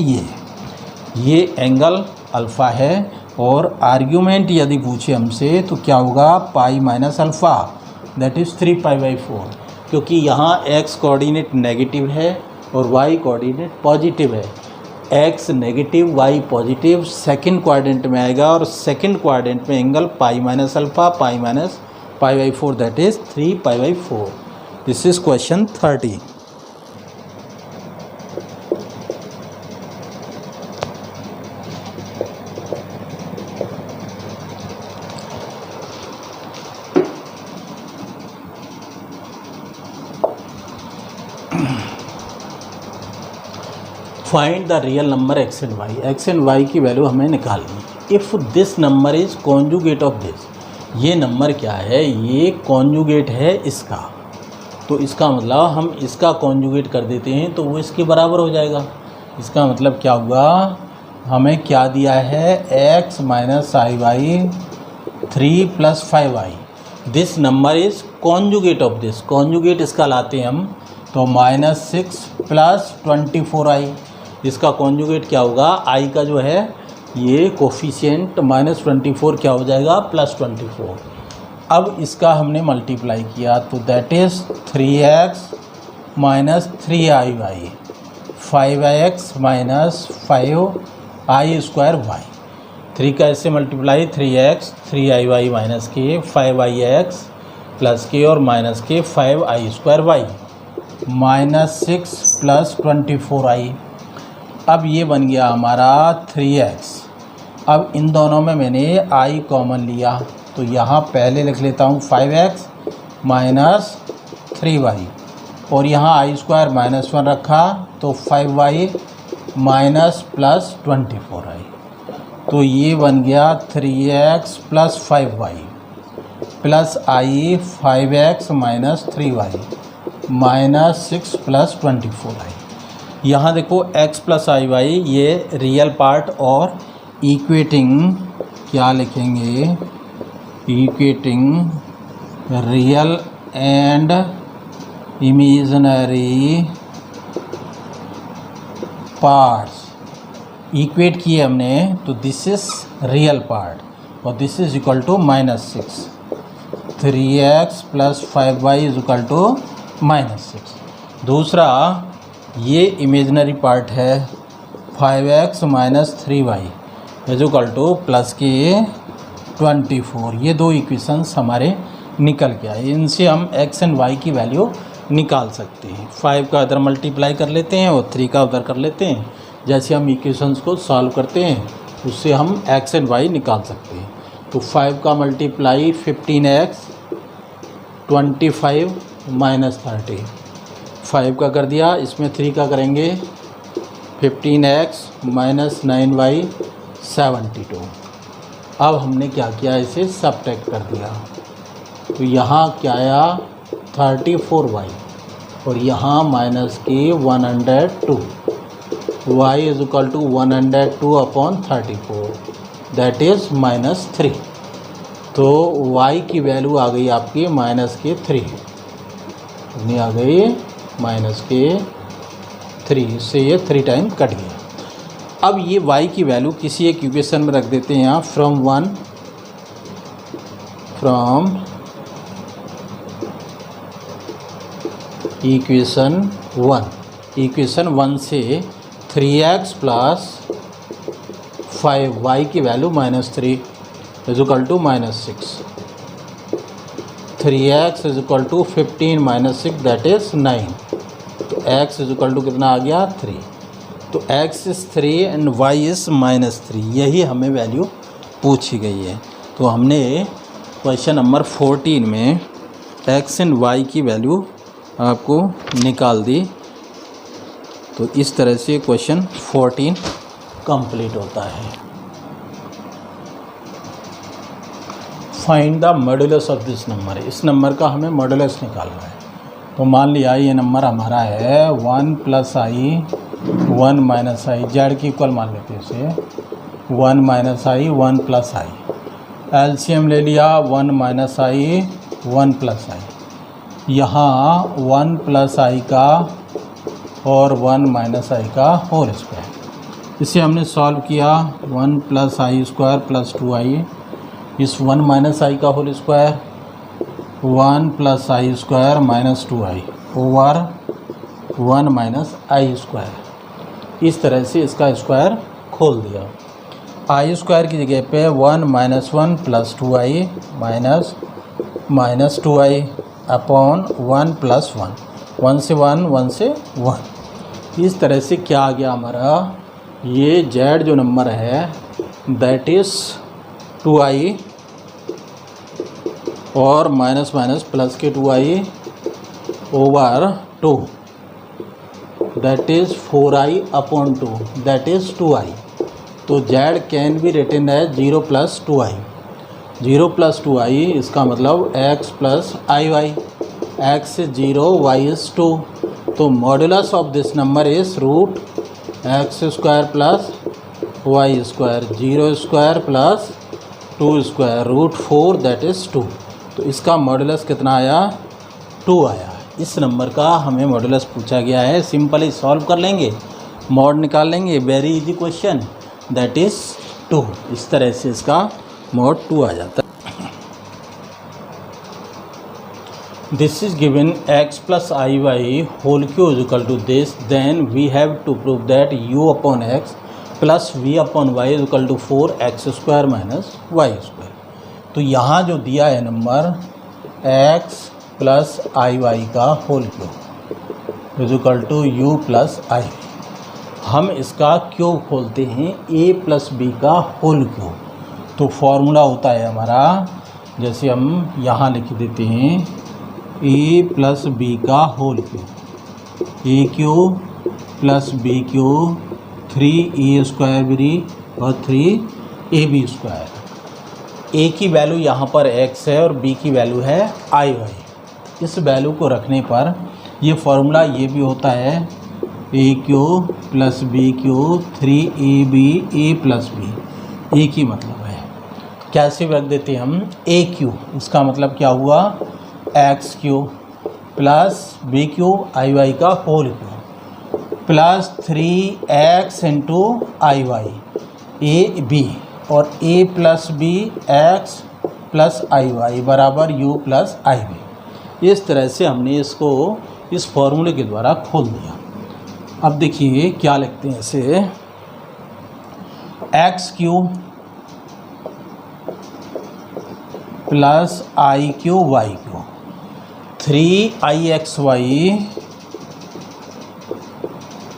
ये एंगल अल्फ़ा है, और आर्ग्यूमेंट यदि पूछे हमसे तो क्या होगा pi minus alpha, that is 3π/4, क्योंकि यहाँ x कोऑर्डिनेट नेगेटिव है और y कोऑर्डिनेट पॉजिटिव है। x negative y positive second quadrant में आएगा, और सेकंड क्वाड्रेंट में angle pi minus alpha pi minus π/4 that is 3π/4। This is question 30। Find the real number x and y की value हमें निकालनी। If this number is conjugate of this, ये नंबर क्या है, ये कॉन्जुगेट है इसका, तो इसका मतलब हम इसका कॉन्जुगेट कर देते हैं तो वो इसके बराबर हो जाएगा। इसका मतलब क्या हुआ, हमें क्या दिया है x minus i y 3 + 5i, this number is conjugate of this, conjugate इसका लाते हैं हम, तो -6 + 24i, इसका कॉन्जुगेट क्या होगा, i का जो है ये कोफिशिएंट -24 क्या हो जाएगा +24। अब इसका हमने मल्टीप्लाई किया तो that is 3x - 3iy 5x - 5i square y, 3 का इससे मल्टीप्लाई 3x 3iy माइनस के 5ix प्लस के और माइनस के 5i स्क्वायर y -6 + 24i। अब ये बन गया हमारा 3x। अब इन दोनों में मैंने i कॉमन लिया तो यहाँ पहले लिख लेता हूँ 5x - 3y और यहाँ i स्क्वायर -1 रखा तो 5y + 24i, तो ये बन गया 3x + 5y plus i 5x minus 3y minus 6 plus 24i। यहाँ देखो x प्लस आई वाई ये रियल पार्ट और इक्वेटिंग क्या लिखेंगे, equating real and imaginary parts equate किए हमने, तो दिस इज रियल पार्ट और this is equal to -6, 3x plus 5y is equal to -6। दूसरा ये इमेजिनरी पार्ट है 5x minus 3y is equal to plus के 24। ये दो इक्वेशंस हमारे निकल के आए, इनसे हम x एंड y की वैल्यू निकाल सकते हैं। 5 का इधर मल्टीप्लाई कर लेते हैं और 3 का उधर कर लेते हैं। जैसे हम इक्वेशंस को सॉल्व करते हैं उससे हम x एंड y निकाल सकते हैं। तो 5 का मल्टीप्लाई 15x 25 माइनस 30, 5 का कर दिया, इसमें 3 का करेंगे 15x माइनस 9y 72। अब हमने क्या किया, इसे सबट्रैक्ट कर दिया, तो यहाँ क्या आया 34y और यहाँ माइनस के 102, y is equal to 102 upon 34 that is -3। तो y की वैल्यू आ गई आपकी -3 कितनी आ गई, -3। इससे ये 3 टाइम कट गया। अब ये y की वैल्यू किसी एक इक्वेशन में रख देते हैं यहाँ, फ्रॉम इक्वेशन 1 से 3x प्लस 5y की value -3 is equal to -6, 3x is equal to 15 minus 6 that is 9। तो x इज इक्वल टू कितना आ गया 3। तो x is 3 and y is -3, यही हमें वैल्यू पूछी गई है। तो हमने क्वेश्चन नंबर 14 में x एंड y की वैल्यू आपको निकाल दी। तो इस तरह से क्वेश्चन 14 कंप्लीट होता है। Find the modulus of this number, इस नंबर का हमें मॉड्यूलस निकालना है। तो मान लिया ये नंबर हमारा है 1 प्लस आई 1 माइनस आई, जेड की इक्वल मान लेते हैं इसे, 1 माइनस आई 1 प्लस आई। एलसीएम ले लिया 1 माइनस आई 1 प्लस आई, यहाँ 1 प्लस आई का और 1 माइनस आई का होल स्क्वायर। इसे हमने सॉल्व किया 1 plus i square plus 2i, इस 1 माइनस आई का whole square 1 plus i square minus 2i over 1 minus i square. इस तरह से इसका स्क्वायर खोल दिया। आई स्क्वायर की जगह पे 1 minus 1 plus 2i minus 2i upon 1 plus 1, 1 से 1 1 से 1। इस तरह से क्या आ गया हमारा, ये जेड जो नंबर है दैट इज़ 2i और माइनस माइनस प्लस के 2i over 2 that is 4i upon 2 that is 2i। तो z can be written as 0 plus 2i, 0 plus 2i इसका मतलब x plus i y, x is 0 y is 2। तो modulus of this number is root x square plus y square, 0 square plus 2 square root 4 that is 2। तो इसका modulus कितना आया 2 आया। इस number का हमें मॉड्यूलस पूछा गया है, सिंपली सॉल्व कर लेंगे, मॉड निकाल लेंगे, very easy question that is 2। इस तरह से इसका मॉड 2 आ जाता है। This is given x plus i y whole cube is equal to this, then we have to prove that u upon x plus v upon y is equal to 4x square minus y square. तो यहाँ जो दिया है number x plus i y का whole cube is equal to u plus i, हम इसका cube खोलते हैं a प्लस बी का होल क्यूब। तो फॉर्मूला होता है हमारा, जैसे हम यहाँ लिख देते हैं a प्लस बी का whole cube, a cube plus b cube 3a square b और 3ab स्क्वायर ए की वैल्यू यहाँ पर x है और बी की वैल्यू है आई वाई। इस वैल्यू को रखने पर ये फॉर्मूला ये भी होता है a cube plus b cube 3ab a plus b. A की मतलब है कैसे रख देते हैं हम ए क्यू, इसका मतलब क्या हुआ x cube plus b cube i y का whole cube plus 3x into i y a b और a plus b x plus i y बराबर यू प्लस आई बी। इस तरह से हमने इसको इस फॉर्मूले के द्वारा खोल दिया। अब देखिए क्या लिखते हैं इसे, x cube plus i cube y cube 3ixy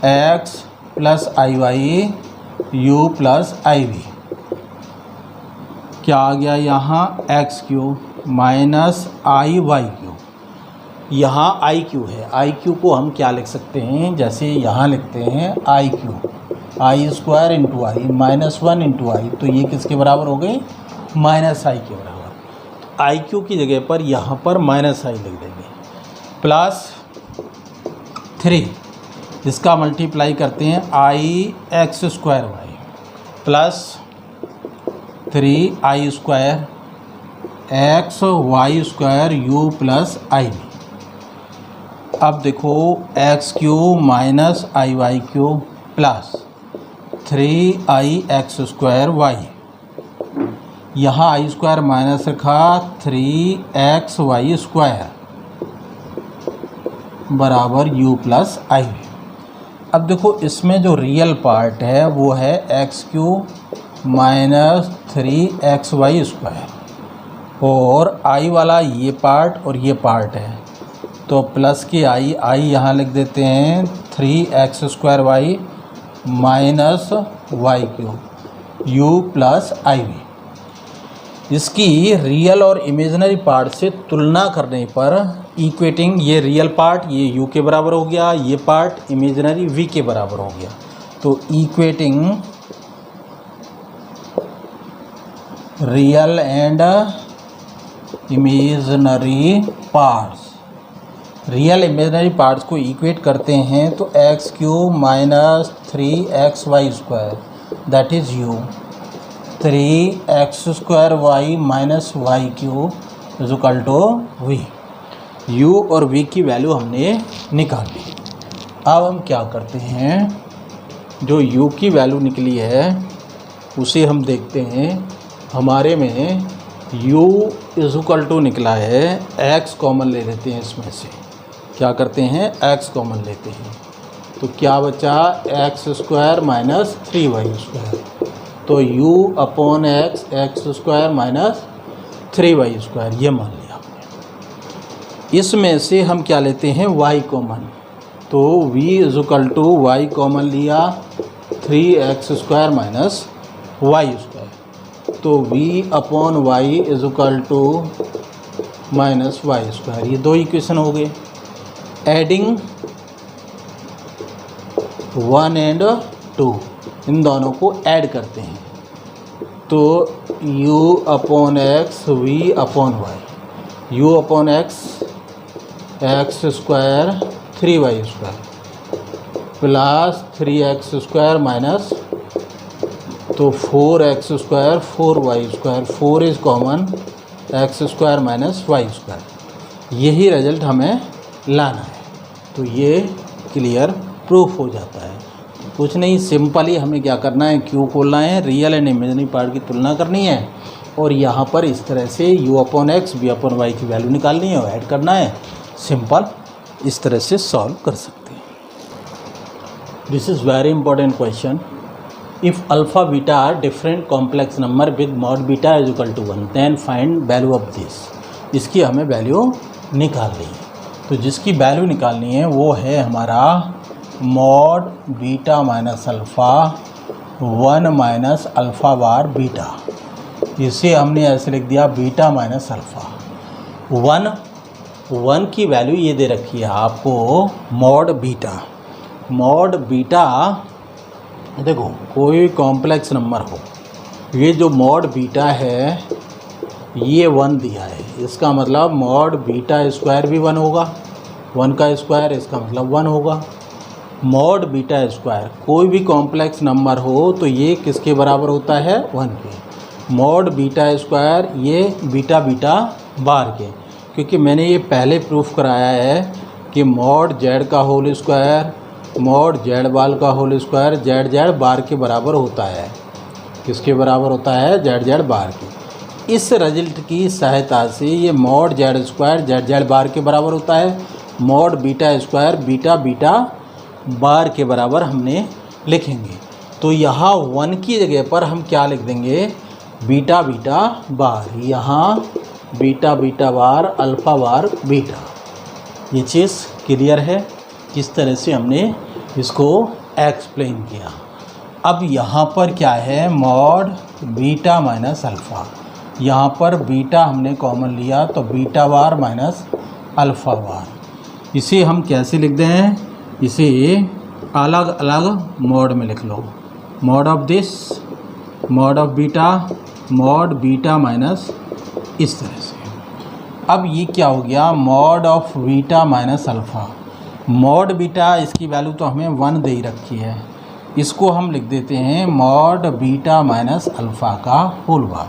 x plus i y u plus i v. क्या आ गया यहाँ x cube minus i y cube. यहाँ आई क्यू है, आई क्यू को हम क्या लिख सकते हैं, जैसे यहाँ लिखते हैं i cube i square into i -1 into i, तो ये किसके बराबर हो गई माइनस आई के बराबर। आई क्यू की जगह पर यहाँ पर माइनस आई लिख देंगे प्लस 3 इसका मल्टीप्लाई करते हैं i x square y plus 3i square x y square u plus i b. अब देखो x cube minus i y cube plus 3i x square y, यहाँ आई स्क्वायर माइनस रखा 3x y square बराबर u plus i v. अब देखो इसमें जो real part है वो है x cube minus 3x y square और आई वाला ये पार्ट और ये पार्ट है, तो प्लस की आई यहाँ लिख देते हैं 3x square y minus y cube u plus i v. इसकी रियल और इमेजिनरी पार्ट से तुलना करने पर इक्वेटिंग ये रियल पार्ट ये u के बराबर हो गया, ये पार्ट इमेजिनरी v के बराबर हो गया, तो equating real and imaginary parts, real imaginary parts को इक्वेट करते हैं तो x cube minus 3x y square that is u 3x square y minus y cube is equal to v. u और v की वैल्यू हमने निकाल ली। अब हम क्या करते हैं, जो u की वैल्यू निकली है उसे हम देखते हैं। हमारे में u इज इक्वल टू निकला है, x कॉमन ले लेते हैं, इसमें से क्या करते हैं x कॉमन लेते हैं, तो क्या बचा x square minus 3y square, तो u upon x square minus 3y square ये मान लिया हमने। इसमें से हम क्या लेते हैं y कॉमन, तो v is equal to y common लिया 3x square minus y square, तो v upon y is equal to minus y square. ये दो इक्वेशन हो गए। एडिंग 1 एंड 2 इन दोनों को ऐड करते हैं, तो u upon x v upon y, u upon x square 3y square plus 3x square minus, तो 4x square 4y square, 4 is common x square minus y square. यही result हमें लाना है, तो ये क्लियर प्रूफ हो जाता है। कुछ नहीं, सिंपली हमें क्या करना है, क्यू खोलना है, रियल एंड इमेजिनरी पार्ट की तुलना करनी है और यहाँ पर इस तरह से u upon x v upon y की वैल्यू निकालनी है और ऐड करना है। सिंपल इस तरह से सॉल्व कर सकते हैं। This is very important question. If alpha beta are different complex number with mod beta is equal to 1 then find value of this. इसकी हमें वैल्यू निकालनी है, तो जिसकी वैल्यू निकालनी है वो है हमारा mod beta minus alpha 1 minus alpha bar beta. इसे हमने ऐसे लिख दिया बीटा माइनस अल्फ़ा। 1 की वैल्यू ये दे रखी है आपको मॉड बीटा। मॉड बीटा देखो कोई कॉम्प्लेक्स नंबर हो, ये जो मॉड बीटा है ये 1 दिया है, इसका मतलब मॉड बीटा स्क्वायर भी 1 होगा, 1 का स्क्वायर इसका मतलब 1 होगा। मॉड बीटा स्क्वायर कोई भी कॉम्प्लेक्स नंबर हो तो ये किसके बराबर होता है, 1 के। मॉड बीटा स्क्वायर ये बीटा बीटा बार के, क्योंकि मैंने ये पहले प्रूफ कराया है कि मॉड जेड का होल स्क्वायर मॉड जेड बाल का whole square z z bar के बराबर होता है। किसके बराबर होता है, जेड जेड बार के। इस रिजल्ट की सहायता से ये mod z square z z bar के बराबर होता है, mod beta square beta beta bar के बराबर हमने लिखेंगे। तो यहाँ 1 की जगह पर हम क्या लिख देंगे, बीटा बीटा बार, यहाँ बीटा बीटा बार अल्फ़ा बार बीटा। ये चीज़ क्लियर है, किस तरह से हमने इसको एक्सप्लेन किया। अब यहाँ पर क्या है, मॉड बीटा माइनस अल्फ़ा, यहाँ पर बीटा हमने कॉमन लिया तो बीटा बार माइनस अल्फ़ा बार। इसे हम कैसे लिख दें, इसे अलग अलग मोड में लिख लो, mod of this, mod of beta, mod beta minus, इस तरह से। अब ये क्या हो गया, mod of beta minus alpha. Mod beta इसकी वैल्यू तो हमें 1 दे ही रखी है, इसको हम लिख देते हैं मॉड बीटा माइनस अल्फ़ा का होल बार।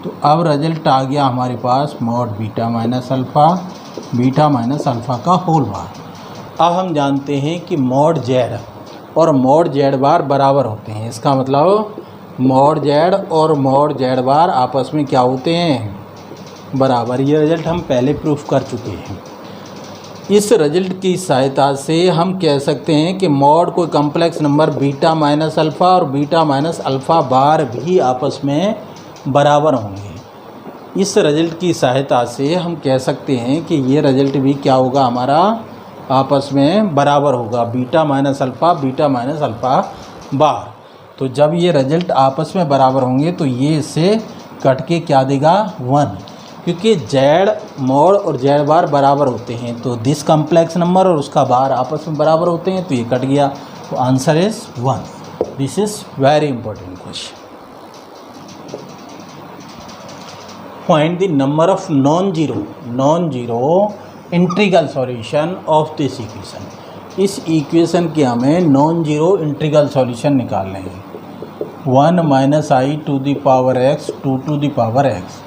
तो अब रिजल्ट आ गया हमारे पास mod beta minus alpha beta minus alpha का होल बार। अब हम जानते हैं कि मॉड जेड और मॉड जेड बार बराबर होते हैं, इसका मतलब मॉड जेड और मॉड जेड बार आपस में क्या होते हैं, बराबर। ये रिजल्ट हम पहले प्रूफ कर चुके हैं। इस रिजल्ट की सहायता से हम कह सकते हैं कि मॉड कोई complex number beta minus alpha और बीटा माइनस अल्फ़ा बार भी आपस में बराबर होंगे। इस रिजल्ट की सहायता से हम कह सकते हैं कि ये रिजल्ट भी क्या होगा, हमारा आपस में बराबर होगा, beta minus alpha beta minus alpha bar. तो जब ये रिजल्ट आपस में बराबर होंगे तो ये इससे कट के क्या देगा, 1, क्योंकि जेड मॉड और जेड बार बराबर होते हैं। तो दिस कॉम्प्लेक्स नंबर और उसका बार आपस में बराबर होते हैं, तो ये कट गया, तो answer is 1। This is very important question. Find the number of non zero integral solution of this equation. इस इक्वेशन के हमें नॉन जीरो इंटीग्रल सॉल्यूशन निकालने हैं। 1 minus i to the power x 2 to the power x.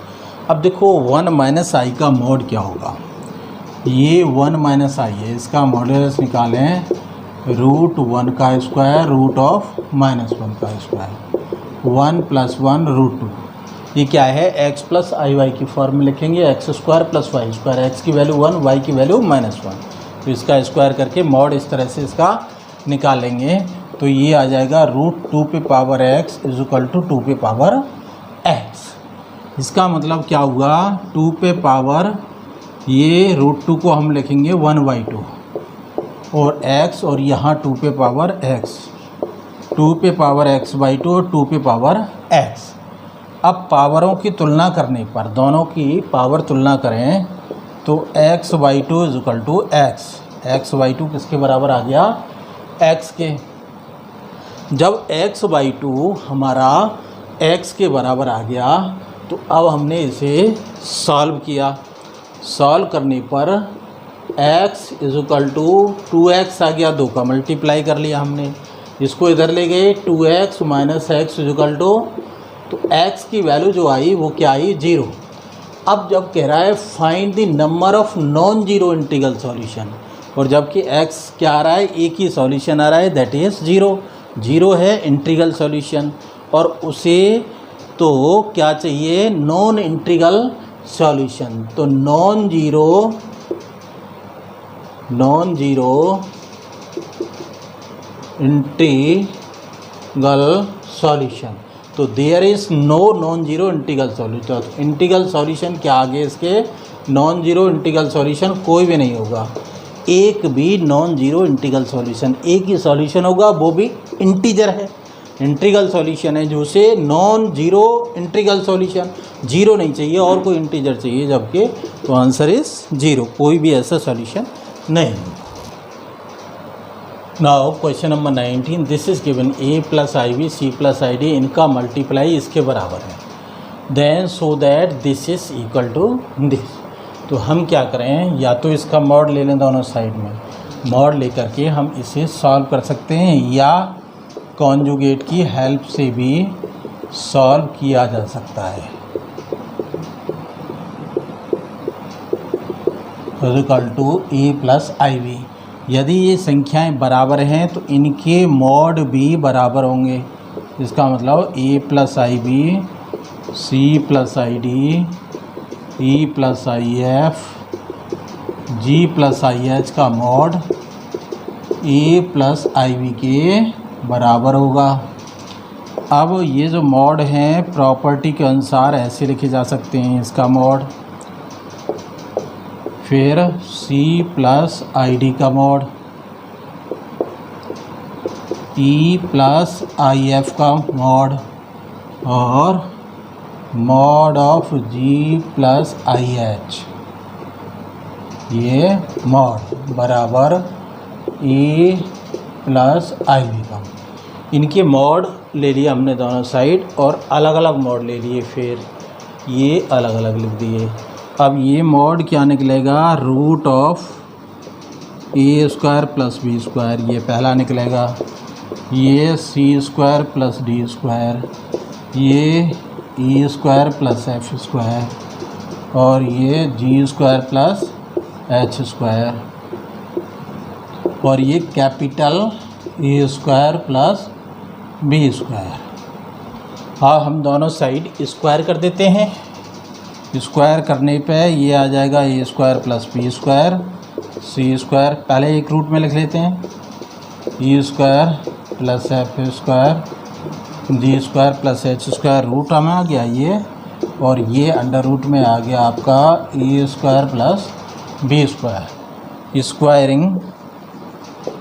अब देखो 1 minus i का mod क्या होगा, ये 1 माइनस आई है, इसका मॉडुलस निकालें √1 का स्क्वायर रूट ऑफ -1 का स्क्वायर, 1 + 1 √2। ये क्या है, x प्लस आई वाई की फॉर्म में लिखेंगे, x square plus y square, x की वैल्यू 1 y की वैल्यू -1। तो इसका स्क्वायर करके मॉड इस तरह से इसका निकालेंगे, तो ये आ जाएगा √2 पे पावर x = 2 पे पावर x। इसका मतलब क्या हुआ, 2 पे पावर, ये √2 को हम लिखेंगे 1/2 और x, और यहाँ 2 पे पावर x, 2 पे पावर x/2 और 2 पे पावर x। अब पावरों की तुलना करने पर, दोनों की पावर तुलना करें तो x/2 = x, x/2 किसके बराबर आ गया, x के। जब x/2 हमारा x के बराबर आ गया तो अब हमने इसे सॉल्व किया। सॉल्व करने पर x = 2x आ गया, 2 का मल्टीप्लाई कर लिया हमने, इसको इधर ले गए, 2x - x = तो x की वैल्यू जो आई वो क्या आई, 0। अब जब कह रहा है find the number of non zero integral solution, और जबकि x क्या आ रहा है, एक ही सॉल्यूशन आ रहा है, दैट इज़ 0। 0 है इंटीग्रल सॉल्यूशन, और उसे तो क्या चाहिए, नॉन इंटीग्रल सॉल्यूशन। तो नॉन जीरो इंटीग्रल सॉल्यूशन, तो there is no non zero integral solution. Integral solution क्या आगे इसके, नॉन जीरो इंटीग्रल सॉल्यूशन कोई भी नहीं होगा, एक भी नॉन जीरो इंटीग्रल सॉल्यूशन, एक ही सॉल्यूशन होगा, वो भी इंटीजर है। इंटीग्रल सॉल्यूशन है जो से non zero integral solution, zero नहीं चाहिए और कोई इंटीजर चाहिए, जबकि तो आंसर इज़ 0, कोई भी ऐसा सॉल्यूशन नहीं। Now question number 19, this is given a + ib c + id, इनका मल्टीप्लाई इसके बराबर है। Then so that this is equal to दिस। तो हम क्या करें, या तो इसका मॉड ले लें दोनों साइड में, मॉड लेकर के हम इसे सॉल्व कर सकते हैं, या कॉन्जुगेट की हेल्प से भी सॉल्व किया जा सकता है। Equal to a plus i b. यदि ये संख्याएं बराबर हैं तो इनके मॉड भी बराबर होंगे। इसका मतलब a plus i b, c plus i d, e plus i f, g plus i h का mod a plus i b के बराबर होगा। अब ये जो मॉड हैं प्रॉपर्टी के अनुसार ऐसे लिखे जा सकते हैं, इसका मॉड, फिर सी प्लस आई डी का mod, e plus i f का मॉड, और mod of g plus i h, ये मॉड बराबर ए प्लस आई बी का। इनके मॉड ले लिए हमने दोनों साइड और अलग अलग मॉड ले लिए, फिर ये अलग अलग लिख दिए। अब ये मॉड क्या निकलेगा, root of a square plus b square, ये पहला निकलेगा। ये c square plus d square, ये e square plus f square, और ये g square plus h square, और ये capital A square plus b square. हाँ, हम दोनों साइड स्क्वायर कर देते हैं। स्क्वायर करने पे ये आ जाएगा a square plus b square, c square, पहले एक रूट में लिख लेते हैं, e square plus f square, g square plus h square, root हमें आ गया ये, और ये अंडर रूट में आ गया आपका a square plus b square. Squaring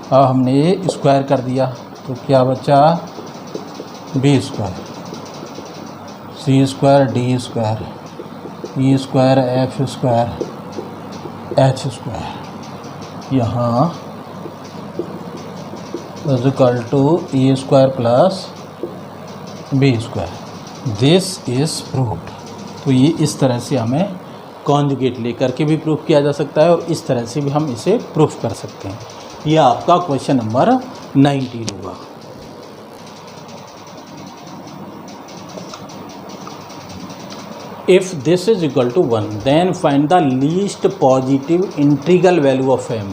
अब हमने स्क्वायर कर दिया तो क्या बचा, b square, c square d square, e square f square, h square, यहाँ equal to a square plus b square. This is proved. तो ये इस तरह से हमें कॉन्जुगेट लेकर के भी प्रूफ किया जा सकता है, और इस तरह से भी हम इसे प्रूफ कर सकते हैं। यह आपका क्वेश्चन नंबर 19 होगा। If this is equal to 1 then find the least positive integral value of m।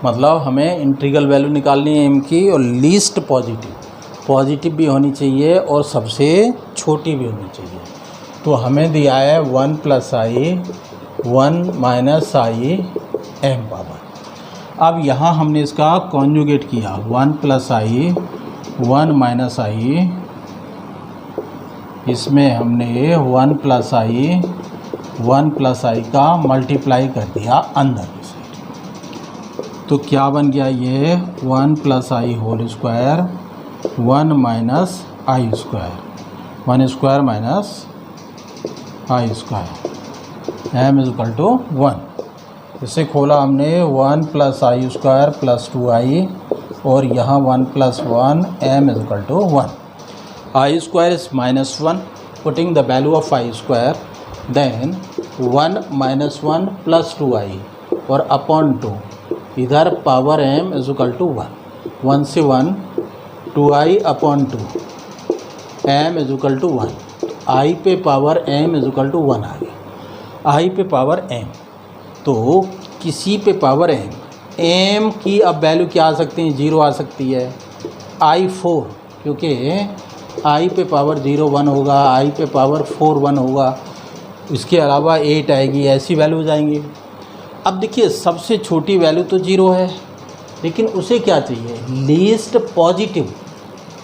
मतलब हमें इंटीग्रल वैल्यू निकालनी है m की, और लीस्ट पॉजिटिव भी होनी चाहिए और सबसे छोटी भी होनी चाहिए। तो हमें दिया है 1 plus I 1 minus I am power. अब यहाँ हमने इसका कॉन्जुगेट किया, 1 प्लस आई 1 माइनस आई, इसमें हमने 1 प्लस आई का मल्टीप्लाई कर दिया अंदर की साइड। तो क्या बन गया ये 1 plus i whole square 1 minus i square, 1 square minus i square, m is equal to 1। इसे खोला हमने 1 plus i square plus 2i, और यहाँ 1 plus 1 m is equal to 1। I square is -1, putting the value of i square, then 1 minus 1 plus 2i और upon 2, इधर power m is equal to 1, 1 से 1 2i अपॉन 2, m is equal to 1। i पे power m is equal to 1 आ गया। i पे power m, तो किसी पे पावर m की अब वैल्यू क्या आ सकती है, 0 आ सकती है। i4, क्योंकि i पे पावर 0 1 होगा, i पे पावर 4 1 होगा, इसके अलावा 8 आएगी, ऐसी वैल्यू जाएंगी। अब देखिए सबसे छोटी वैल्यू तो 0 है, लेकिन उसे क्या चाहिए, लीस्ट पॉजिटिव।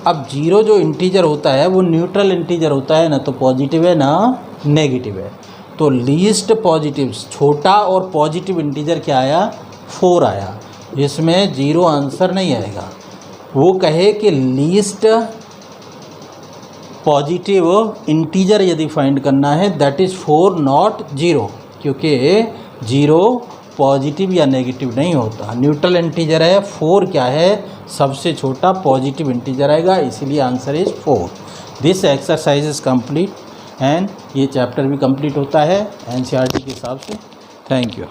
अब 0 जो इंटीजर होता है वो न्यूट्रल इंटीजर होता है, ना तो पॉजिटिव है ना नेगेटिव है। तो लीस्ट पॉजिटिव, छोटा और पॉजिटिव इंटीजर क्या आया, 4 आया, जिसमें 0 आंसर नहीं आएगा। वो कहे कि लीस्ट पॉजिटिव इंटीजर यदि फाइंड करना है दैट इज़ 4 नॉट 0, क्योंकि 0 पॉजिटिव या नेगेटिव नहीं होता, न्यूट्रल इंटीजर है। 4 क्या है, सबसे छोटा पॉजिटिव इंटीजर आएगा, इसीलिए answer is 4। This exercise is complete. And ये चैप्टर भी कंप्लीट होता है एनसीईआरटी के हिसाब से। Thank you.